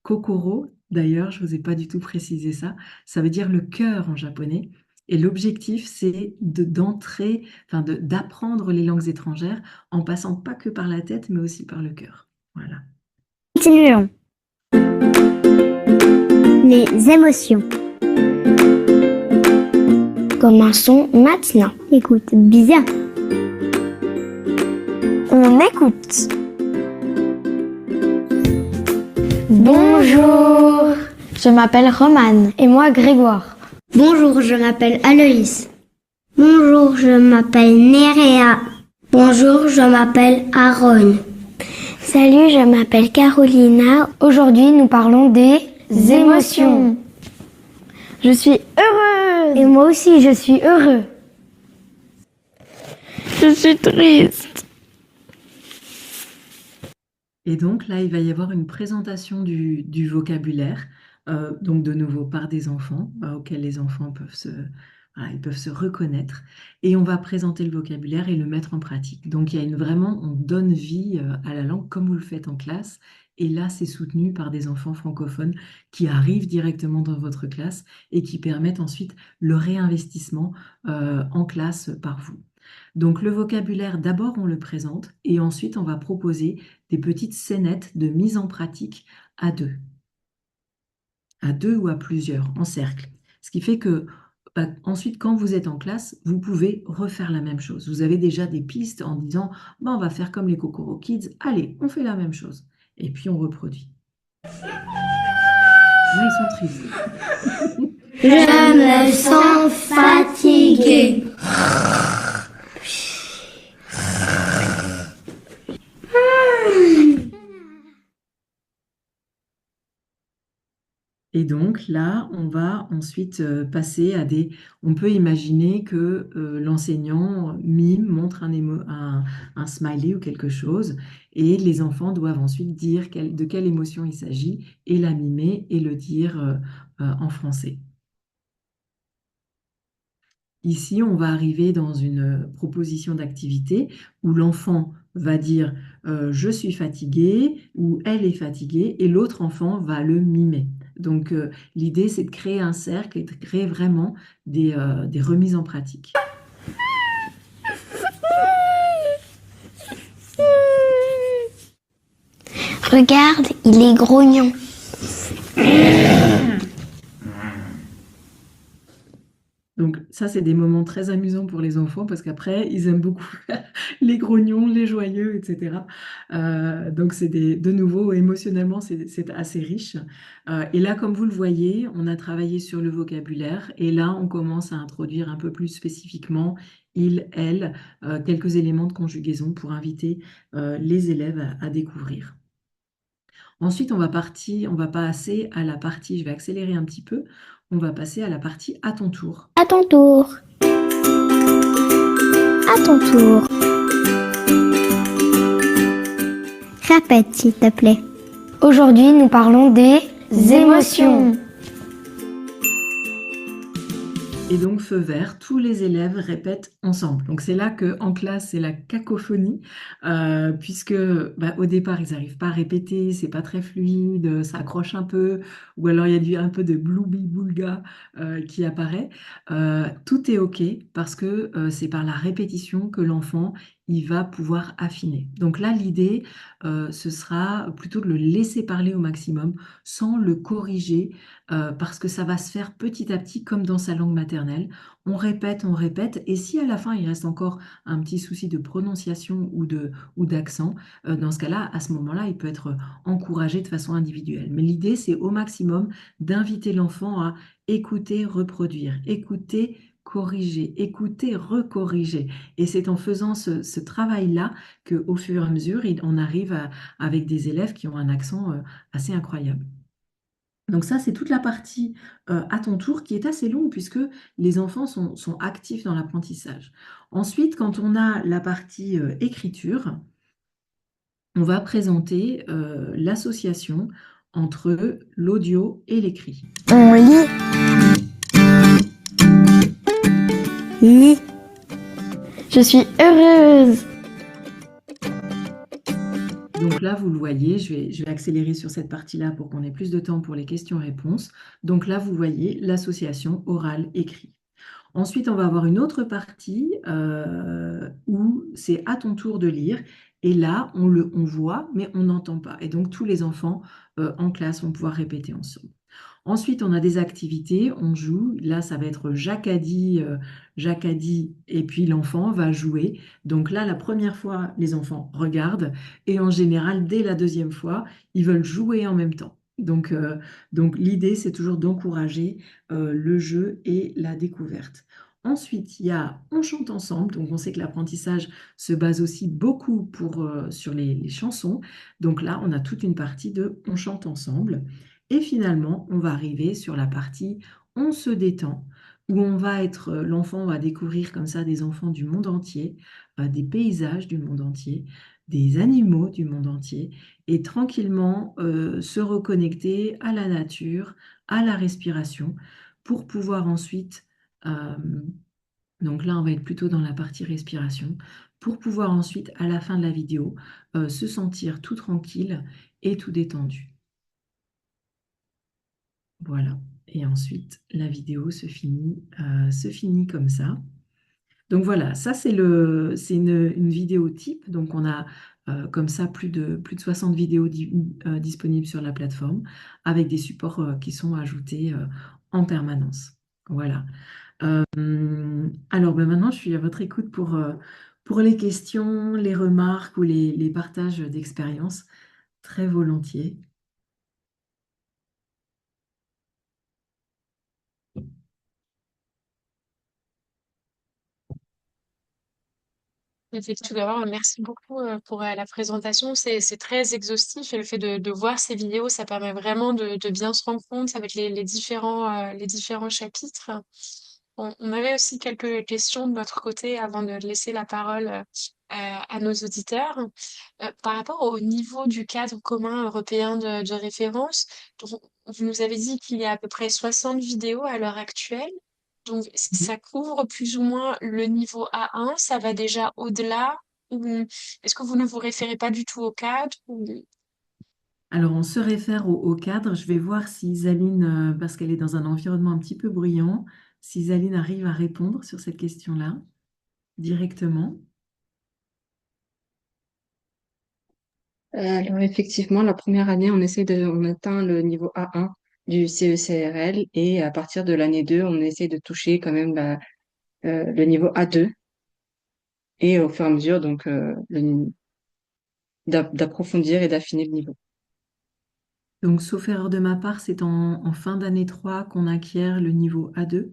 B: Kokoro, d'ailleurs, je ne vous ai pas du tout précisé ça, ça veut dire le cœur en japonais. Et l'objectif, c'est d'apprendre les langues étrangères en passant pas que par la tête, mais aussi par le cœur. Voilà.
C: Continuons. Les émotions. Commençons maintenant. Écoute bien. On écoute. Bonjour. Je m'appelle Romane. Et moi Grégoire. Bonjour, je m'appelle Aloïs. Bonjour, je m'appelle Nerea. Bonjour, je m'appelle Aaron. Salut, je m'appelle Carolina. Aujourd'hui, nous parlons des émotions. Je suis heureuse. Et moi aussi, je suis heureux. Je suis triste.
B: Et donc là, il va y avoir une présentation du vocabulaire, donc de nouveau par des enfants, auxquels les enfants ils peuvent se reconnaître. Et on va présenter le vocabulaire et le mettre en pratique. Donc vraiment, on donne vie à la langue comme vous le faites en classe. Et là, c'est soutenu par des enfants francophones qui arrivent directement dans votre classe et qui permettent ensuite le réinvestissement en classe par vous. Donc le vocabulaire, d'abord on le présente et ensuite on va proposer des petites scénettes de mise en pratique à deux ou à plusieurs, en cercle. Ce qui fait que ensuite, quand vous êtes en classe, vous pouvez refaire la même chose. Vous avez déjà des pistes en disant on va faire comme les Kokoro Kids, allez, on fait la même chose. Et puis on reproduit. Là, ils sont tristes.
C: Je me sens fatiguée.
B: Et donc là, on va ensuite passer à On peut imaginer que l'enseignant mime, montre un smiley ou quelque chose, et les enfants doivent ensuite dire de quelle émotion il s'agit, et la mimer et le dire en français. Ici, on va arriver dans une proposition d'activité où l'enfant va dire je suis fatigué ou elle est fatiguée et l'autre enfant va le mimer. Donc l'idée, c'est de créer un cercle et de créer vraiment des remises en pratique.
C: Regarde, il est grognon.
B: Donc ça, c'est des moments très amusants pour les enfants parce qu'après, ils aiment beaucoup les grognons, les joyeux, etc. Donc de nouveau, émotionnellement, c'est assez riche. Et là, comme vous le voyez, on a travaillé sur le vocabulaire et là, on commence à introduire un peu plus spécifiquement il, elle, quelques éléments de conjugaison pour inviter les élèves à découvrir. Ensuite, on va passer à la partie, je vais accélérer un petit peu, on va passer à la partie à ton tour.
C: À ton tour. À ton tour. Répète, s'il te plaît. Aujourd'hui, nous parlons des émotions.
B: Et donc, feu vert, tous les élèves répètent ensemble. Donc, c'est là qu'en classe, c'est la cacophonie, puisque au départ, ils n'arrivent pas à répéter, c'est pas très fluide, ça accroche un peu, ou alors il y a un peu de bloubi-boulga qui apparaît. Tout est OK parce que c'est par la répétition que l'enfant il va pouvoir affiner. Donc là, l'idée, ce sera plutôt de le laisser parler au maximum sans le corriger parce que ça va se faire petit à petit comme dans sa langue maternelle. On répète, et si à la fin il reste encore un petit souci de prononciation ou d'accent, dans ce cas-là, à ce moment-là, il peut être encouragé de façon individuelle. Mais l'idée, c'est au maximum d'inviter l'enfant à écouter, reproduire, écouter, corriger, écouter, recorriger. Et c'est en faisant ce travail-là qu'au fur et à mesure, on arrive avec des élèves qui ont un accent assez incroyable. Donc ça, c'est toute la partie à ton tour qui est assez longue puisque les enfants sont actifs dans l'apprentissage. Ensuite, quand on a la partie écriture, on va présenter l'association entre l'audio et l'écrit.
C: On lit. Lit. Je suis heureuse.
B: Donc là, vous le voyez, je vais accélérer sur cette partie-là pour qu'on ait plus de temps pour les questions-réponses. Donc là, vous voyez l'association orale-écrit. Ensuite, on va avoir une autre partie où c'est à ton tour de lire. Et là, on voit, mais on n'entend pas. Et donc, tous les enfants en classe vont pouvoir répéter ensemble. Ensuite, on a des activités, on joue. Là, ça va être Jacques a dit, et puis l'enfant va jouer. Donc là, la première fois, les enfants regardent, et en général, dès la deuxième fois, ils veulent jouer en même temps. Donc l'idée, c'est toujours d'encourager le jeu et la découverte. Ensuite, il y a on chante ensemble. Donc on sait que l'apprentissage se base aussi beaucoup sur les chansons. Donc là, on a toute une partie de on chante ensemble. Et finalement, on va arriver sur la partie on se détend, où l'enfant va découvrir comme ça des enfants du monde entier, des paysages du monde entier, des animaux du monde entier, et tranquillement se reconnecter à la nature, à la respiration, pour pouvoir ensuite, euh, donc là on va être plutôt dans la partie respiration, pour pouvoir ensuite, à la fin de la vidéo, se sentir tout tranquille et tout détendu. Voilà. Et ensuite, la vidéo se finit comme ça. Donc voilà, ça c'est une vidéo type. Donc on a comme ça plus de 60 vidéos disponibles sur la plateforme avec des supports qui sont ajoutés en permanence. Voilà. Alors ben maintenant, je suis à votre écoute pour les questions, les remarques ou les partages d'expériences. Très volontiers.
A: Tout d'abord, merci beaucoup pour la présentation. C'est très exhaustif et le fait de voir ces vidéos, ça permet vraiment de bien se rendre compte avec les différents chapitres. On avait aussi quelques questions de notre côté avant de laisser la parole à nos auditeurs. Par rapport au niveau du cadre commun européen de référence, donc, vous nous avez dit qu'il y a à peu près 60 vidéos à l'heure actuelle. Donc, ça couvre plus ou moins le niveau A1, ça va déjà au-delà, ou est-ce que vous ne vous référez pas du tout au cadre ou...
B: Alors, on se réfère au cadre. Je vais voir si Isaline, parce qu'elle est dans un environnement un petit peu bruyant, si Isaline arrive à répondre sur cette question-là directement.
D: Alors effectivement, la première année, on atteint le niveau A1 du CECRL et à partir de l'année 2, on essaie de toucher quand même le niveau A2 et au fur et à mesure donc d'approfondir et d'affiner le niveau.
B: Donc, sauf erreur de ma part, c'est en fin d'année 3 qu'on acquiert le niveau A2.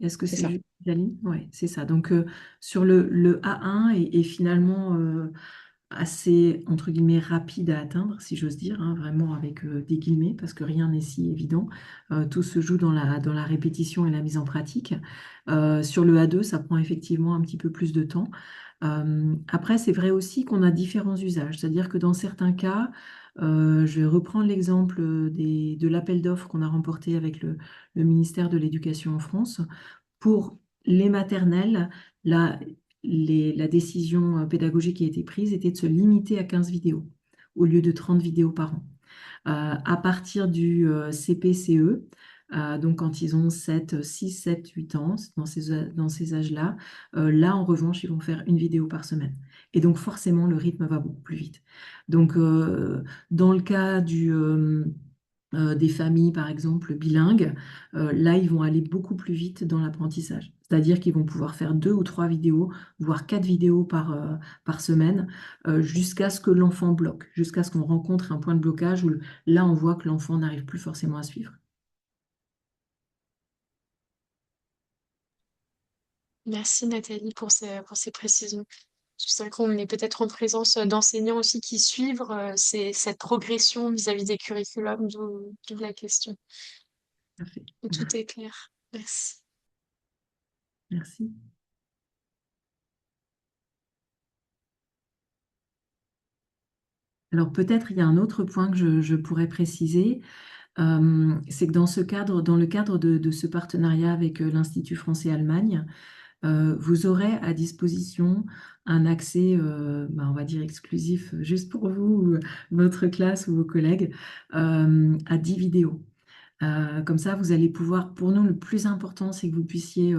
B: Est-ce que
D: C'est
B: c'est
D: ça.
B: juste, Isaline? Oui, c'est ça. Donc, sur le A1 est finalement assez, entre guillemets, rapide à atteindre, si j'ose dire, hein, vraiment avec des guillemets, parce que rien n'est si évident. Tout se joue dans la répétition et la mise en pratique. Sur le A2, ça prend effectivement un petit peu plus de temps. Après, c'est vrai aussi qu'on a différents usages, c'est-à-dire que dans certains cas, je vais reprendre l'exemple de l'appel d'offres qu'on a remporté avec le ministère de l'Éducation en France. Pour les maternelles, la, la décision pédagogique qui a été prise était de se limiter à 15 vidéos au lieu de 30 vidéos par an. À partir du CP-CE, donc quand ils ont 6, 7, 8 ans, dans ces âges-là, là en revanche, ils vont faire une vidéo par semaine. Et donc forcément, le rythme va beaucoup plus vite. Donc dans le cas des familles, par exemple, bilingues, là, ils vont aller beaucoup plus vite dans l'apprentissage. C'est-à-dire qu'ils vont pouvoir faire 2 ou 3 vidéos, voire 4 vidéos par semaine, jusqu'à ce que l'enfant bloque, jusqu'à ce qu'on rencontre un point de blocage où là, on voit que l'enfant n'arrive plus forcément à suivre.
A: Merci Nathalie pour ces précisions. C'est vrai qu'on est peut-être en présence d'enseignants aussi qui suivent cette progression vis-à-vis des curriculums, d'où la question.
B: Parfait.
A: Tout est clair. Merci.
B: Merci. Alors peut-être il y a un autre point que je pourrais préciser, c'est que dans le cadre de ce partenariat avec l'Institut français-Allemagne, vous aurez à disposition un accès, on va dire exclusif, juste pour vous, votre classe ou vos collègues, à 10 vidéos. Comme ça, vous allez pouvoir, pour nous, le plus important, c'est que vous puissiez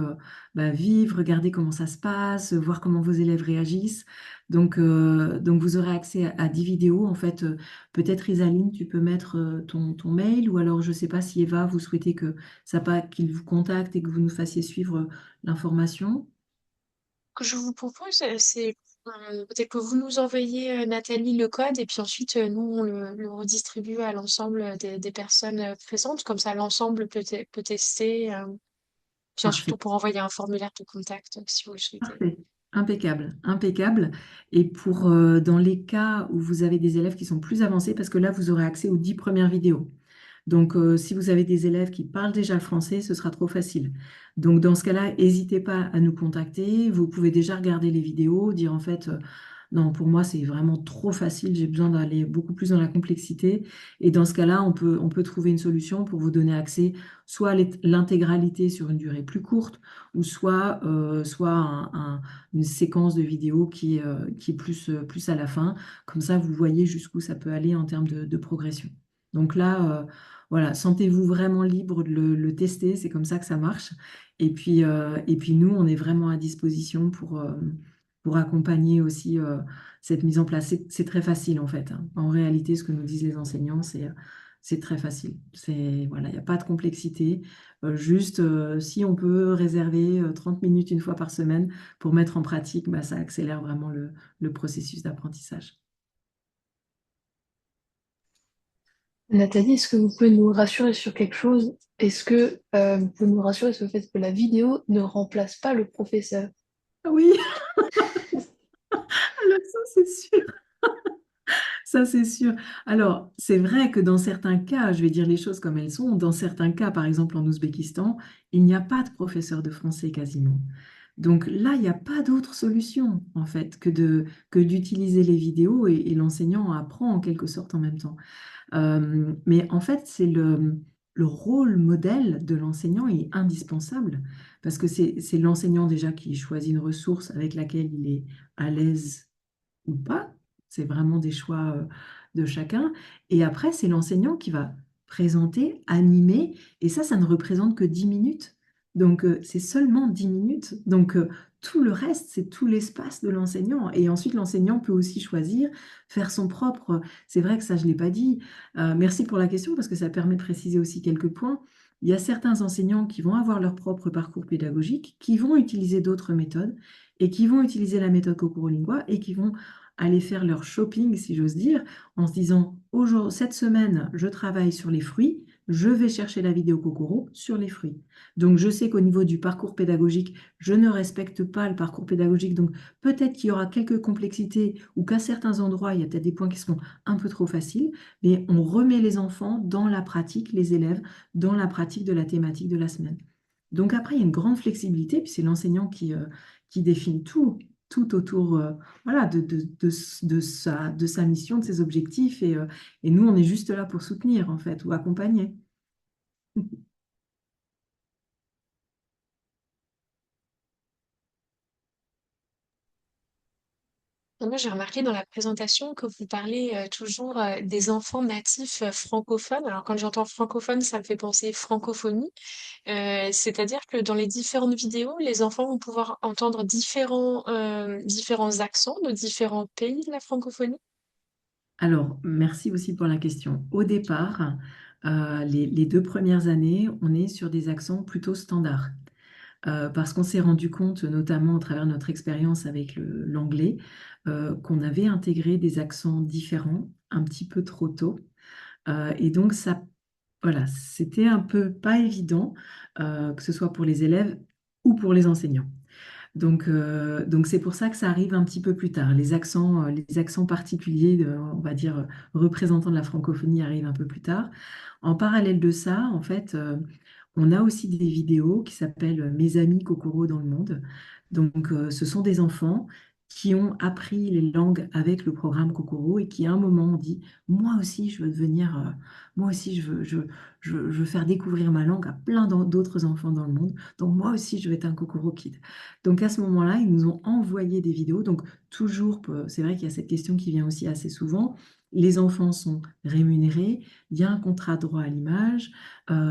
B: vivre, regarder comment ça se passe, voir comment vos élèves réagissent. Donc vous aurez accès à 10 vidéos. En fait, peut-être Isaline, tu peux mettre ton mail, ou alors je ne sais pas si Eva, vous souhaitez que ça pas qu'il vous contacte et que vous nous fassiez suivre l'information.
A: Que je vous propose, c'est peut-être que vous nous envoyez, Nathalie, le code et puis ensuite, nous, on le redistribue à l'ensemble des personnes présentes. Comme ça, l'ensemble peut tester. Puis ensuite, on
B: Parfait.
A: pourra envoyer un formulaire de contact si vous le souhaitez.
B: Parfait. Impeccable, impeccable. Et pour dans les cas où vous avez des élèves qui sont plus avancés, parce que là, vous aurez accès aux 10 premières vidéos. Donc, si vous avez des élèves qui parlent déjà le français, ce sera trop facile. Donc, dans ce cas-là, n'hésitez pas à nous contacter. Vous pouvez déjà regarder les vidéos, dire en fait, non, pour moi, c'est vraiment trop facile, j'ai besoin d'aller beaucoup plus dans la complexité. Et dans ce cas-là, on peut trouver une solution pour vous donner accès soit à l'intégralité sur une durée plus courte, ou soit une séquence de vidéos qui est plus à la fin. Comme ça, vous voyez jusqu'où ça peut aller en termes de progression. Donc là, voilà, sentez-vous vraiment libre de le tester, c'est comme ça que ça marche. Et puis nous, on est vraiment à disposition pour accompagner aussi cette mise en place. C'est très facile en fait, hein. En réalité, ce que nous disent les enseignants, c'est très facile. Voilà, il n'y a pas de complexité. Juste, si on peut réserver 30 minutes une fois par semaine pour mettre en pratique, bah, ça accélère vraiment le processus d'apprentissage.
E: Nathalie, est-ce que vous pouvez nous rassurer sur quelque chose? Est-ce que vous pouvez nous rassurer sur le fait que la vidéo ne remplace pas le professeur?
B: Oui, alors ça c'est sûr. Ça, c'est sûr. Alors, c'est vrai que dans certains cas, je vais dire les choses comme elles sont, dans certains cas, par exemple en Ouzbékistan, il n'y a pas de professeur de français quasiment. Donc là, il n'y a pas d'autre solution, en fait, que d'utiliser les vidéos et l'enseignant apprend en quelque sorte en même temps. Mais en fait, le rôle modèle de l'enseignant est indispensable parce que c'est l'enseignant déjà qui choisit une ressource avec laquelle il est à l'aise ou pas. C'est vraiment des choix de chacun. Et après, c'est l'enseignant qui va présenter, animer. Et ça ne représente que 10 minutes. Donc, c'est seulement 10 minutes. Donc, tout le reste, c'est tout l'espace de l'enseignant. Et ensuite, l'enseignant peut aussi choisir, faire son propre. C'est vrai que ça, je ne l'ai pas dit. Merci pour la question parce que ça permet de préciser aussi quelques points. Il y a certains enseignants qui vont avoir leur propre parcours pédagogique, qui vont utiliser d'autres méthodes et qui vont utiliser la méthode Kokoro Lingua et qui vont aller faire leur shopping, si j'ose dire, en se disant, cette semaine, je travaille sur les fruits, je vais chercher la vidéo Kokoro sur les fruits. Donc, je sais qu'au niveau du parcours pédagogique, je ne respecte pas le parcours pédagogique. Donc, peut-être qu'il y aura quelques complexités ou qu'à certains endroits, il y a peut-être des points qui seront un peu trop faciles, mais on remet les enfants dans la pratique, les élèves, dans la pratique de la thématique de la semaine. Donc après, il y a une grande flexibilité, puis c'est l'enseignant qui définit tout autour voilà, de sa mission, de ses objectifs. Et nous, on est juste là pour soutenir, en fait, ou accompagner.
A: Et moi, j'ai remarqué dans la présentation que vous parlez toujours des enfants natifs francophones. Alors, quand j'entends francophone, ça me fait penser francophonie. C'est-à-dire que dans les différentes vidéos, les enfants vont pouvoir entendre différents accents de différents pays de la francophonie.
B: Alors, merci aussi pour la question. Au départ, les 2 premières années, on est sur des accents plutôt standards. Parce qu'on s'est rendu compte, notamment à travers notre expérience avec l'anglais, qu'on avait intégré des accents différents un petit peu trop tôt. Et donc, ça, voilà, c'était un peu pas évident, que ce soit pour les élèves ou pour les enseignants. Donc c'est pour ça que ça arrive un petit peu plus tard. Les accents particuliers, on va dire, représentants de la francophonie arrivent un peu plus tard. En parallèle de ça, en fait, on a aussi des vidéos qui s'appellent Mes amis Kokoro dans le monde. Donc, ce sont des enfants qui ont appris les langues avec le programme Kokoro et qui, à un moment, ont dit, moi aussi, je veux devenir, moi aussi, je veux faire découvrir ma langue à plein d'autres enfants dans le monde. Donc, moi aussi, je veux être un Kokoro Kid. Donc à ce moment-là, ils nous ont envoyé des vidéos. Donc toujours, c'est vrai qu'il y a cette question qui vient aussi assez souvent. les enfants sont rémunérés, il y a un contrat droit à l'image,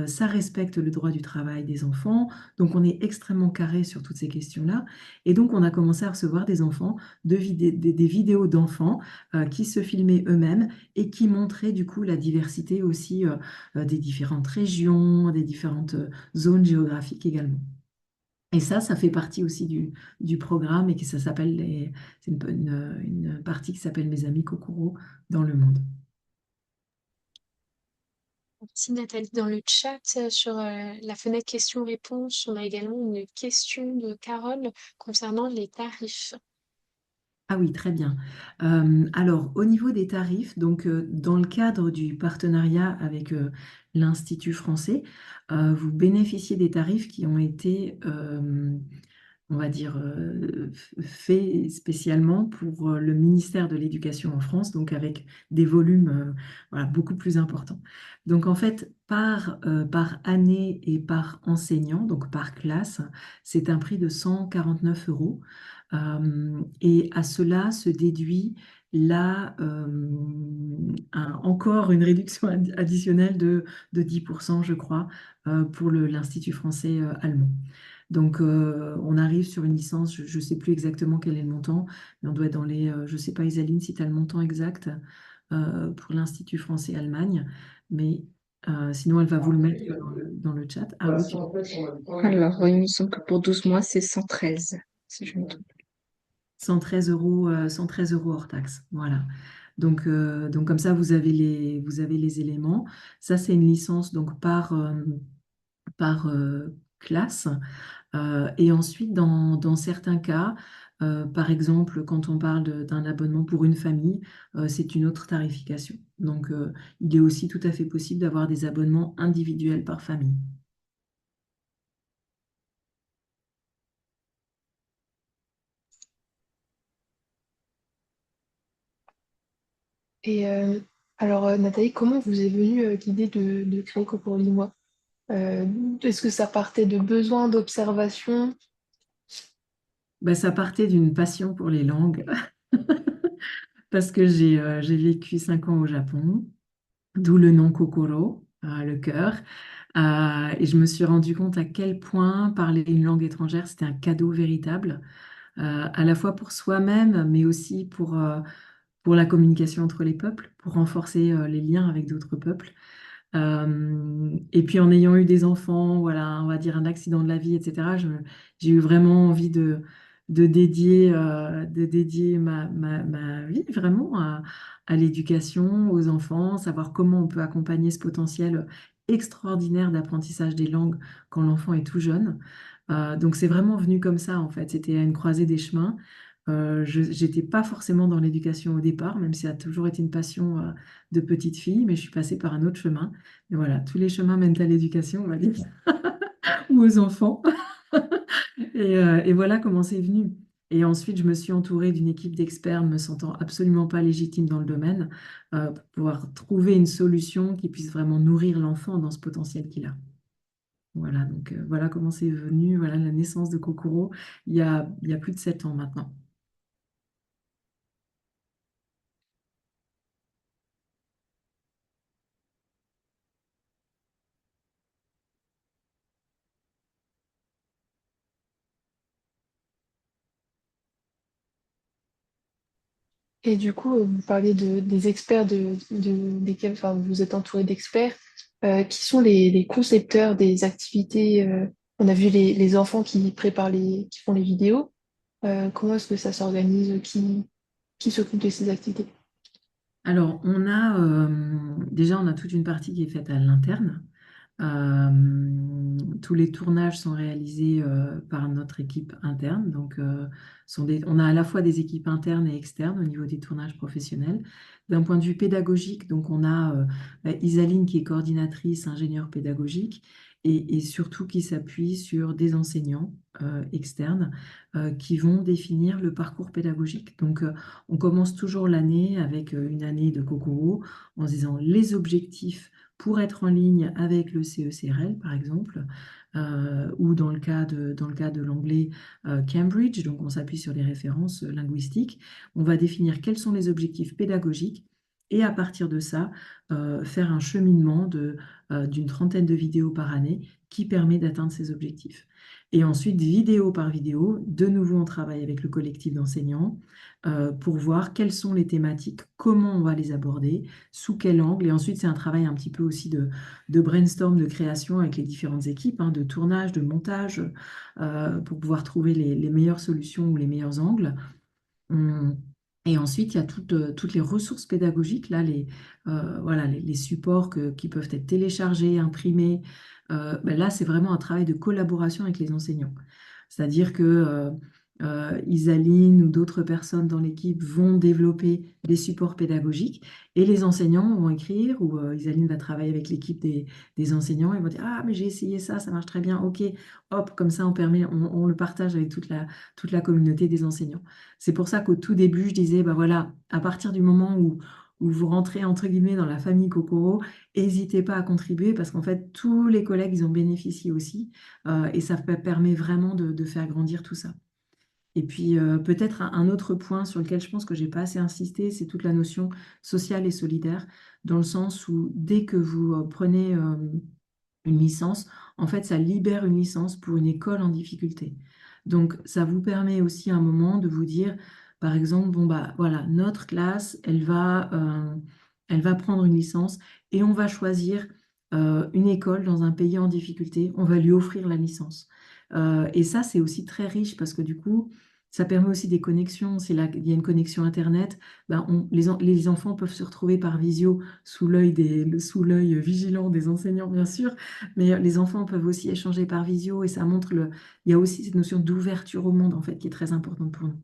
B: ça respecte le droit du travail des enfants, donc on est extrêmement carré sur toutes ces questions-là. Et donc on a commencé à recevoir des enfants, des vidéos d'enfants qui se filmaient eux-mêmes et qui montraient du coup la diversité aussi des différentes régions, des différentes zones géographiques également. Et ça fait partie aussi du programme et que ça s'appelle, c'est une partie qui s'appelle Mes amis Kokoro dans le monde.
A: Merci Nathalie. Dans le chat, sur la fenêtre questions-réponses, on a également une question de Carole concernant les tarifs.
B: Ah oui, très bien. Alors, au niveau des tarifs, donc dans le cadre du partenariat avec l'Institut français, vous bénéficiez des tarifs qui ont été, on va dire, faits spécialement pour le ministère de l'Éducation en France, donc avec des volumes voilà, beaucoup plus importants. Donc en fait, par année et par enseignant, donc par classe, c'est un prix de 149 euros. Et à cela se déduit là encore une réduction additionnelle de 10%, je crois, pour l'Institut français allemand. Donc, on arrive sur une licence, je ne sais plus exactement quel est le montant, mais on doit être dans les, je ne sais pas, Isaline, si tu as le montant exact pour l'Institut français Allemagne, mais sinon, elle va vous le mettre dans le chat. Ah oui,
D: Alors, il me semble que pour 12 mois, c'est 113, si je me trompe.
B: 113 euros, 113 euros hors taxe. Voilà. Donc comme ça, vous avez les éléments. Ça, c'est une licence donc par classe. Et ensuite, dans certains cas, par exemple, quand on parle d'un abonnement pour une famille, c'est une autre tarification. Donc, il est aussi tout à fait possible d'avoir des abonnements individuels par famille.
E: Et alors, Nathalie, comment vous est venue l'idée de créer Cocorlinois? Est-ce que ça partait de besoins, d'observation?
B: Ben, ça partait d'une passion pour les langues, parce que j'ai vécu 5 ans au Japon, d'où le nom Kokoro, le cœur. Et je me suis rendu compte à quel point parler une langue étrangère, c'était un cadeau véritable, à la fois pour soi-même, mais aussi pour la communication entre les peuples, pour renforcer les liens avec d'autres peuples. Et puis en ayant eu des enfants, voilà, on va dire un accident de la vie, etc., j'ai eu vraiment envie de dédier ma vie vraiment à l'éducation, aux enfants, savoir comment on peut accompagner ce potentiel extraordinaire d'apprentissage des langues quand l'enfant est tout jeune. Donc c'est vraiment venu comme ça en fait, c'était à une croisée des chemins. Je n'étais pas forcément dans l'éducation au départ, même si ça a toujours été une passion de petite fille, mais je suis passée par un autre chemin. Et voilà, tous les chemins mènent à l'éducation, on va dire, ou aux enfants. Et voilà comment c'est venu. Et ensuite, je me suis entourée d'une équipe d'experts, ne me sentant absolument pas légitime dans le domaine, pour pouvoir trouver une solution qui puisse vraiment nourrir l'enfant dans ce potentiel qu'il a. Voilà, donc voilà comment c'est venu, voilà la naissance de Kokoro, il y a plus de 7 ans maintenant.
E: Et du coup, vous parliez des experts desquels, enfin, vous êtes entouré d'experts. Qui sont les concepteurs des activités? On a vu les enfants qui préparent qui font les vidéos. Comment est-ce que ça s'organise? Qui s'occupe de ces activités?
B: Alors, déjà, on a toute une partie qui est faite à l'interne. Tous les tournages sont réalisés par notre équipe interne. Donc, on a à la fois des équipes internes et externes au niveau des tournages professionnels. D'un point de vue pédagogique, donc on a Isaline qui est coordinatrice, ingénieure pédagogique, et surtout qui s'appuie sur des enseignants externes qui vont définir le parcours pédagogique. Donc, on commence toujours l'année avec une année de Kokoro en se disant les objectifs pour être en ligne avec le CECRL, par exemple, ou dans le cas de l'anglais Cambridge, donc on s'appuie sur les références linguistiques. On va définir quels sont les objectifs pédagogiques et à partir de ça, faire un cheminement d'une trentaine de vidéos par année qui permet d'atteindre ces objectifs. Et ensuite, vidéo par vidéo, de nouveau, on travaille avec le collectif d'enseignants pour voir quelles sont les thématiques, comment on va les aborder, sous quel angle. Et ensuite, c'est un travail un petit peu aussi de brainstorm, de création avec les différentes équipes, hein, de tournage, de montage, pour pouvoir trouver les meilleures solutions ou les meilleurs angles. Hum. Et ensuite, il y a toutes les ressources pédagogiques, là, voilà, les supports qui peuvent être téléchargés, imprimés. Ben là, c'est vraiment un travail de collaboration avec les enseignants. C'est-à-dire que Isaline ou d'autres personnes dans l'équipe vont développer des supports pédagogiques et les enseignants vont écrire, ou Isaline va travailler avec l'équipe des enseignants et vont dire, ah, mais j'ai essayé ça, ça marche très bien, ok, hop, comme ça, on le partage avec toute la communauté des enseignants. C'est pour ça qu'au tout début, je disais, bah voilà, à partir du moment où vous rentrez entre guillemets dans la famille Kokoro, n'hésitez pas à contribuer parce qu'en fait, tous les collègues, ils ont bénéficié aussi et ça permet vraiment de faire grandir tout ça. Et puis peut-être un autre point sur lequel je pense que j'ai pas assez insisté, c'est toute la notion sociale et solidaire, dans le sens où dès que vous prenez une licence, en fait, ça libère une licence pour une école en difficulté. Donc, ça vous permet aussi à un moment de vous dire, par exemple, bon, bah voilà, notre classe, elle va prendre une licence et on va choisir une école dans un pays en difficulté, on va lui offrir la licence. Et ça, c'est aussi très riche parce que du coup, ça permet aussi des connexions. Si il y a une connexion Internet, ben, les enfants peuvent se retrouver par visio sous l'œil vigilant des enseignants, bien sûr, mais les enfants peuvent aussi échanger par visio et ça montre il y a aussi cette notion d'ouverture au monde, en fait, qui est très importante pour nous.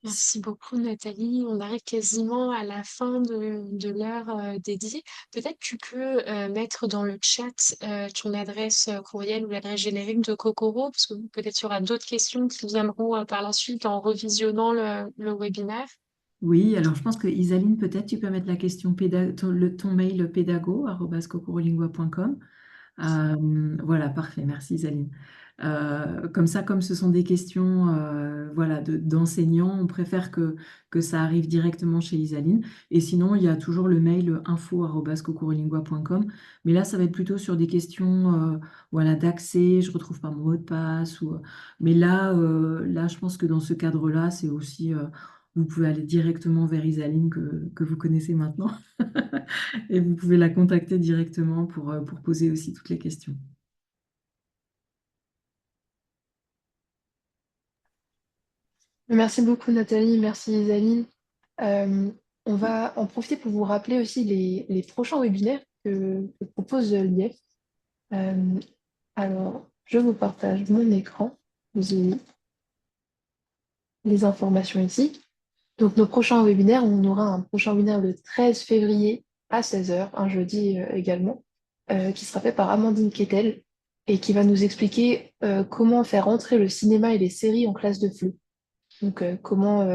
A: Merci beaucoup, Nathalie. On arrive quasiment à la fin de l'heure dédiée. Peut-être tu peux mettre dans le chat ton adresse courriel ou l'adresse générique de Kokoro, parce que peut-être il y aura d'autres questions qui viendront par la suite en revisionnant le webinaire.
B: Oui, alors je pense que Isaline, peut-être tu peux mettre la question ton mail pédago@cocorolingua.com. Voilà, parfait, merci Isaline. Comme ça, comme ce sont des questions voilà, d'enseignants, on préfère que ça arrive directement chez Isaline. Et sinon, il y a toujours le mail info@cocorolingua.com. Mais là, ça va être plutôt sur des questions voilà, d'accès, je ne retrouve pas mon mot de passe. Mais là, je pense que dans ce cadre-là, c'est aussi, vous pouvez aller directement vers Isaline que vous connaissez maintenant. Et vous pouvez la contacter directement pour poser aussi toutes les questions.
E: Merci beaucoup Nathalie, merci Isaline. Euh, on va en profiter pour vous rappeler aussi les prochains webinaires que propose l'IEF. Euh, alors, je vous partage mon écran. Vous avez les informations ici. Donc, nos prochains webinaires, on aura un prochain webinaire le 13 février à 16 heures, un jeudi également, qui sera fait par Amandine Kettel et qui va nous expliquer comment faire entrer le cinéma et les séries en classe de FLE. Donc, comment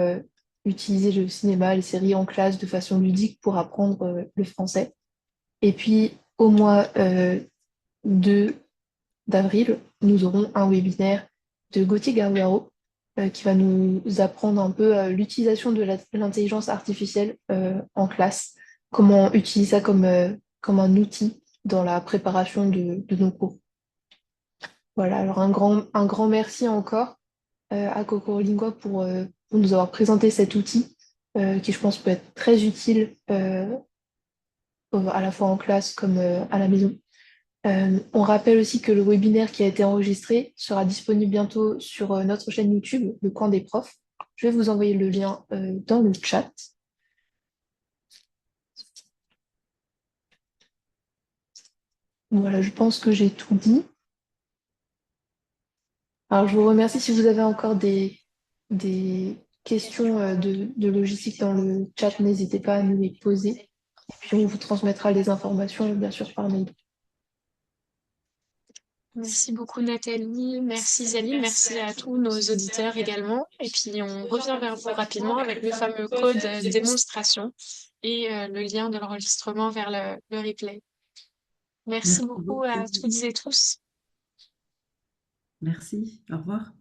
E: utiliser le cinéma, les séries en classe de façon ludique pour apprendre le français. Et puis, au mois 2 d'avril, nous aurons un webinaire de Gauthier Gargaro qui va nous apprendre un peu l'utilisation de l'intelligence artificielle en classe, comment utiliser ça comme un outil dans la préparation de nos cours. Voilà, alors un grand merci encore à Cocorolingua pour nous avoir présenté cet outil qui, je pense, peut être très utile à la fois en classe comme à la maison. On rappelle aussi que le webinaire qui a été enregistré sera disponible bientôt sur notre chaîne YouTube, Le Coin des Profs. Je vais vous envoyer le lien dans le chat. Voilà, je pense que j'ai tout dit. Alors, je vous remercie si vous avez encore des questions de logistique dans le chat, n'hésitez pas à nous les poser. Puis on vous transmettra les informations, bien sûr, par mail.
A: Merci beaucoup, Nathalie. Merci, Zaline. Merci à tous nos auditeurs également. Et puis, on revient vers vous rapidement avec le fameux code démonstration et le lien de l'enregistrement vers le replay. Merci
B: Merci
A: beaucoup à
B: beaucoup.
A: toutes et tous.
B: Merci. Au revoir.